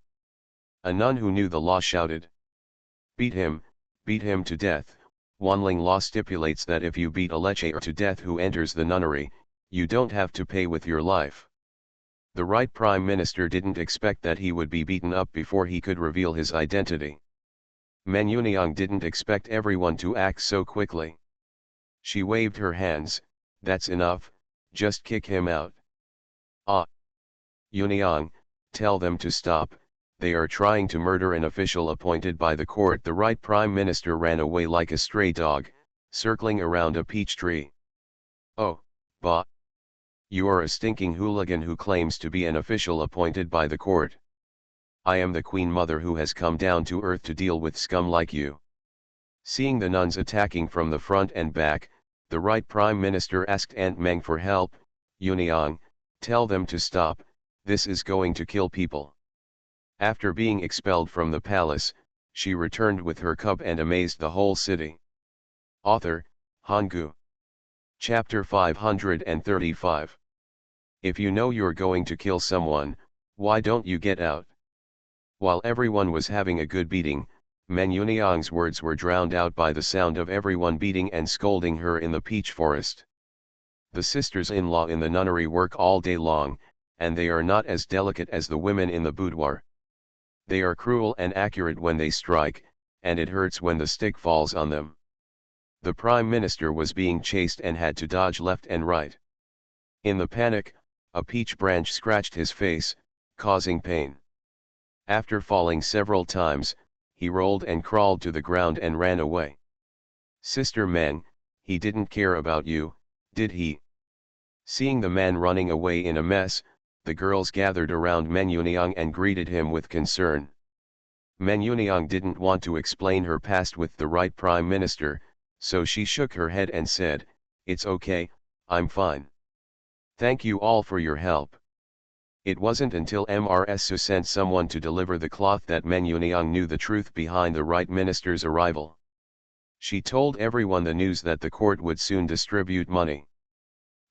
A nun who knew the law shouted, beat him to death." Wanling law stipulates that if you beat a lecher to death who enters the nunnery, you don't have to pay with your life. The right prime minister didn't expect that he would be beaten up before he could reveal his identity. Men Yuniang didn't expect everyone to act so quickly. She waved her hands, "That's enough, just kick him out." "Ah! Yuniang, tell them to stop, they are trying to murder an official appointed by the court." The right prime minister ran away like a stray dog, circling around a peach tree. "Oh, bah! You are a stinking hooligan who claims to be an official appointed by the court. I am the Queen Mother who has come down to earth to deal with scum like you." Seeing the nuns attacking from the front and back, the right prime minister asked Aunt Meng for help. "Yuniang, tell them to stop, this is going to kill people." After being expelled from the palace, she returned with her cub and amazed the whole city. Author, Hanggu. Chapter 535. If you know you're going to kill someone, why don't you get out? While everyone was having a good beating, Men Yuniang's words were drowned out by the sound of everyone beating and scolding her in the peach forest. The sisters-in-law in the nunnery work all day long, and they are not as delicate as the women in the boudoir. They are cruel and accurate when they strike, and it hurts when the stick falls on them. The Prime Minister was being chased and had to dodge left and right. In the panic, a peach branch scratched his face, causing pain. After falling several times, he rolled and crawled to the ground and ran away. Sister Meng, he didn't care about you, did he? Seeing the man running away in a mess, the girls gathered around Meng Yuniang and greeted him with concern. Meng Yuniang didn't want to explain her past with the right Prime Minister, so she shook her head and said, "It's okay, I'm fine. Thank you all for your help." It wasn't until MRSU sent someone to deliver the cloth that Meng Yuniang knew the truth behind the right minister's arrival. She told everyone the news that the court would soon distribute money.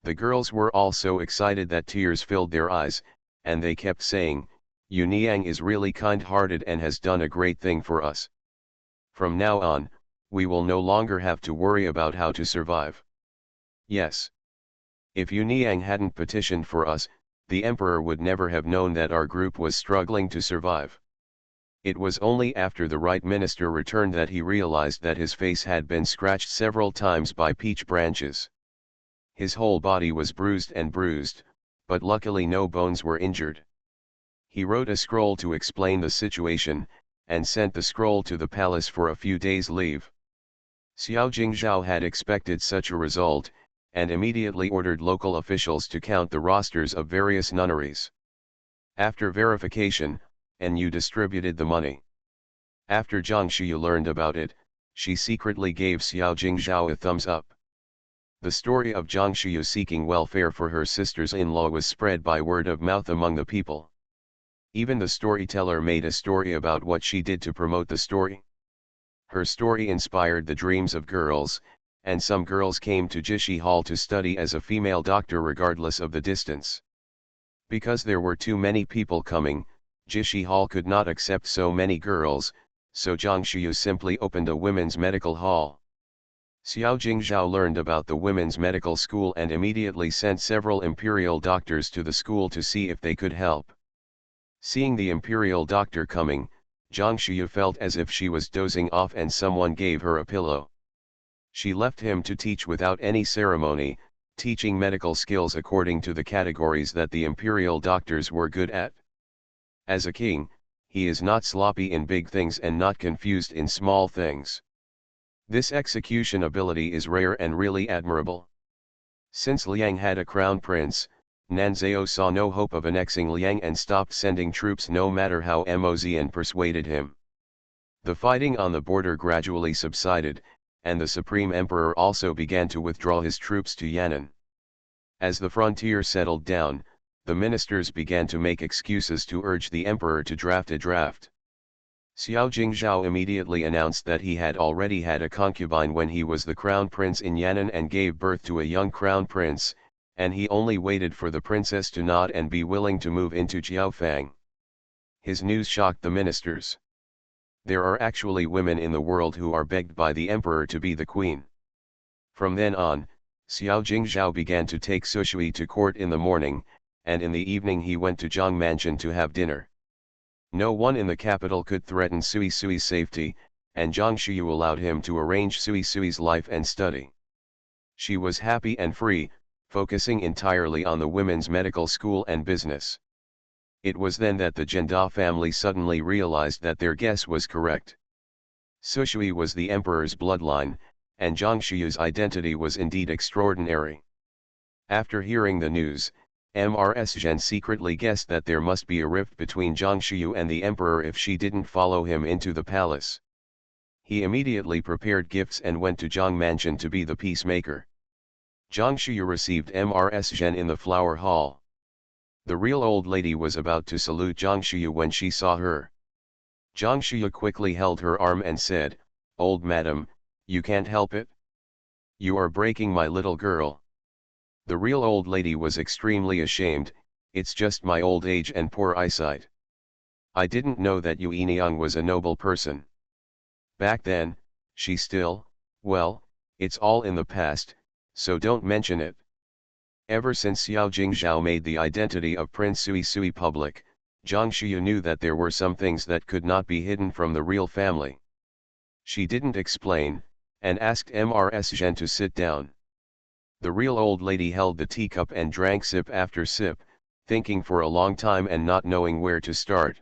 The girls were all so excited that tears filled their eyes, and they kept saying, "Yuniang is really kind-hearted and has done a great thing for us. From now on, we will no longer have to worry about how to survive." Yes. If Yuniang hadn't petitioned for us, the emperor would never have known that our group was struggling to survive. It was only after the right minister returned that he realized that his face had been scratched several times by peach branches. His whole body was bruised, but luckily no bones were injured. He wrote a scroll to explain the situation, and sent the scroll to the palace for a few days' leave. Xiao Jingzhao had expected such a result, and immediately ordered local officials to count the rosters of various nunneries. After verification, NU distributed the money. After Zhang Shuyu learned about it, she secretly gave Xiao Jingzhao a thumbs up. The story of Zhang Shuyu seeking welfare for her sisters-in-law was spread by word of mouth among the people. Even the storyteller made a story about what she did to promote the story. Her story inspired the dreams of girls, and some girls came to Jishi Hall to study as a female doctor regardless of the distance. Because there were too many people coming, Jishi Hall could not accept so many girls, so Zhang Shuyu simply opened a women's medical hall. Xiao Jingzhao learned about the women's medical school and immediately sent several imperial doctors to the school to see if they could help. Seeing the imperial doctor coming, Zhang Shuyu felt as if she was dozing off and someone gave her a pillow. She left him to teach without any ceremony, teaching medical skills according to the categories that the imperial doctors were good at. As a king, he is not sloppy in big things and not confused in small things. This execution ability is rare and really admirable. Since Liang had a crown prince, Nanzhao saw no hope of annexing Liang and stopped sending troops no matter how Mozian persuaded him. The fighting on the border gradually subsided, and the Supreme Emperor also began to withdraw his troops to Yan'an. As the frontier settled down, the ministers began to make excuses to urge the emperor to draft a draft. Xiao Jingzhao immediately announced that he had already had a concubine when he was the crown prince in Yan'an and gave birth to a young crown prince, and he only waited for the princess to nod and be willing to move into Jiaofang. His news shocked the ministers. There are actually women in the world who are begged by the emperor to be the queen. From then on, Xiao Jingzhao began to take Sushui to court in the morning, and in the evening he went to Zhang Mansion to have dinner. No one in the capital could threaten Sui Sui's safety, and Zhang Shuyu allowed him to arrange Sui Sui's life and study. She was happy and free, focusing entirely on the women's medical school and business. It was then that the Zhenda family suddenly realized that their guess was correct. Sushui was the emperor's bloodline, and Zhang Shuyu's identity was indeed extraordinary. After hearing the news, MRS Zhen secretly guessed that there must be a rift between Zhang Shuyu and the emperor if she didn't follow him into the palace. He immediately prepared gifts and went to Zhang Mansion to be the peacemaker. Zhang Shuyu received MRS Zhen in the flower hall. The real old lady was about to salute Zhang Shuyu when she saw her. Zhang Shuyu quickly held her arm and said, "Old madam, you can't help it. You are breaking my little girl." The real old lady was extremely ashamed. "It's just my old age and poor eyesight. I didn't know that Yu Yiniang was a noble person. Back then, she still, well, it's all in the past, so don't mention it." Ever since Xiao Jingzhao made the identity of Prince Sui Sui public, Zhang Shuyu knew that there were some things that could not be hidden from the real family. She didn't explain, and asked Mrs. Zhen to sit down. The real old lady held the teacup and drank sip after sip, thinking for a long time and not knowing where to start.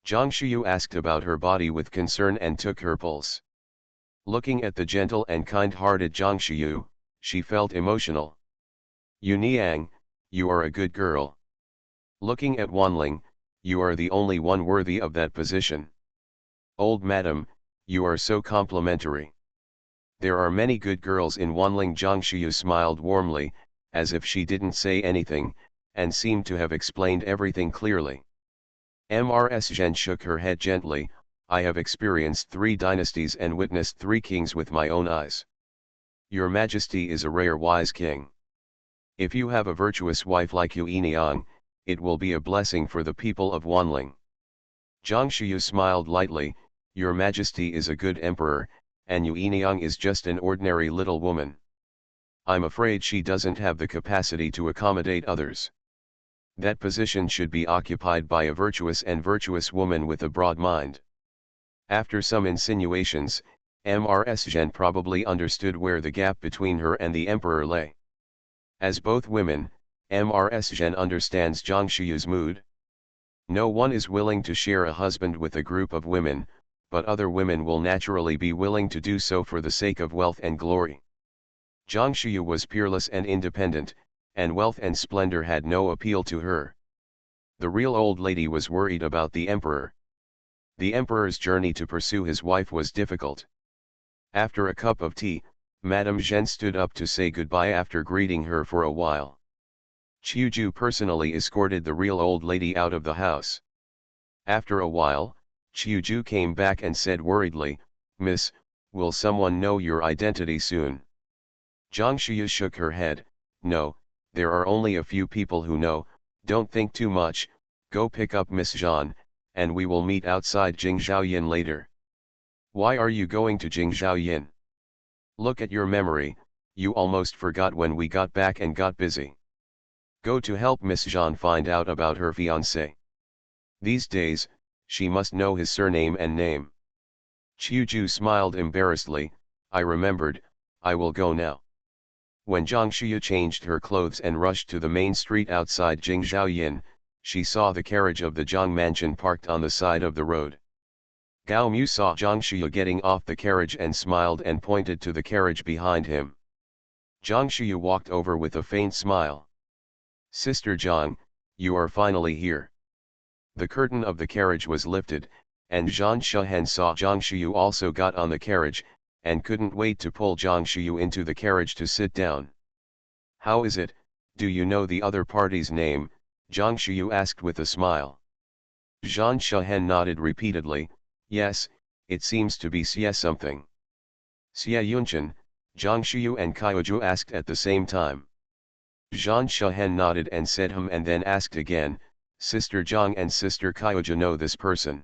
Zhang Shuyu asked about her body with concern and took her pulse. Looking at the gentle and kind-hearted Zhang Shuyu, she felt emotional. Yu Niang, you are a good girl. Looking at Wanling, you are the only one worthy of that position. Old madam, you are so complimentary. There are many good girls in Wanling. Zhang Shuyu smiled warmly, as if she didn't say anything, and seemed to have explained everything clearly. Mrs. Zhen shook her head gently. I have experienced 3 dynasties and witnessed 3 kings with my own eyes. Your Majesty is a rare wise king. If you have a virtuous wife like Yu Niang, it will be a blessing for the people of Wanling. Zhang Shuyu smiled lightly. Your Majesty is a good emperor, and Yu Niang is just an ordinary little woman. I'm afraid she doesn't have the capacity to accommodate others. That position should be occupied by a virtuous woman with a broad mind. After some insinuations, Mrs. Zhen probably understood where the gap between her and the emperor lay. As both women, Mrs. Zhen understands Zhang Shuyu's mood. No one is willing to share a husband with a group of women, but other women will naturally be willing to do so for the sake of wealth and glory. Zhang Shuyu was peerless and independent, and wealth and splendor had no appeal to her. The real old lady was worried about the emperor. The emperor's journey to pursue his wife was difficult. After a cup of tea, Madame Zhen stood up to say goodbye after greeting her for a while. Qiuju personally escorted the real old lady out of the house. After a while, Qiuju came back and said worriedly, Miss, will someone know your identity soon? Zhang Shuyu shook her head. No, there are only a few people who know. Don't think too much, go pick up Miss Zhan, and we will meet outside Jingzhaoyin later. Why are you going to Jingzhaoyin? Look at your memory, you almost forgot when we got back and got busy. Go to help Miss Zhan find out about her fiancé. These days, she must know his surname and name. Qiuju smiled embarrassedly. I remembered, I will go now. When Zhang Shuyu changed her clothes and rushed to the main street outside Jingzhaoyin, she saw the carriage of the Zhang mansion parked on the side of the road. Gao Mu saw Zhang Shuyu getting off the carriage and smiled and pointed to the carriage behind him. Zhang Shuyu walked over with a faint smile. Sister Zhang, you are finally here. The curtain of the carriage was lifted, and Zhan Shehen saw Zhang Shuyu also got on the carriage, and couldn't wait to pull Zhang Shuyu into the carriage to sit down. How is it, do you know the other party's name? Zhang Shuyu asked with a smile. Zhan Shehen nodded repeatedly. Yes, it seems to be Xie something. Xie Yunchen, Zhang Shuyu and Qiuju asked at the same time. Zhan Shehen nodded and said and then asked again, Sister Zhang and Sister Qiuju know this person.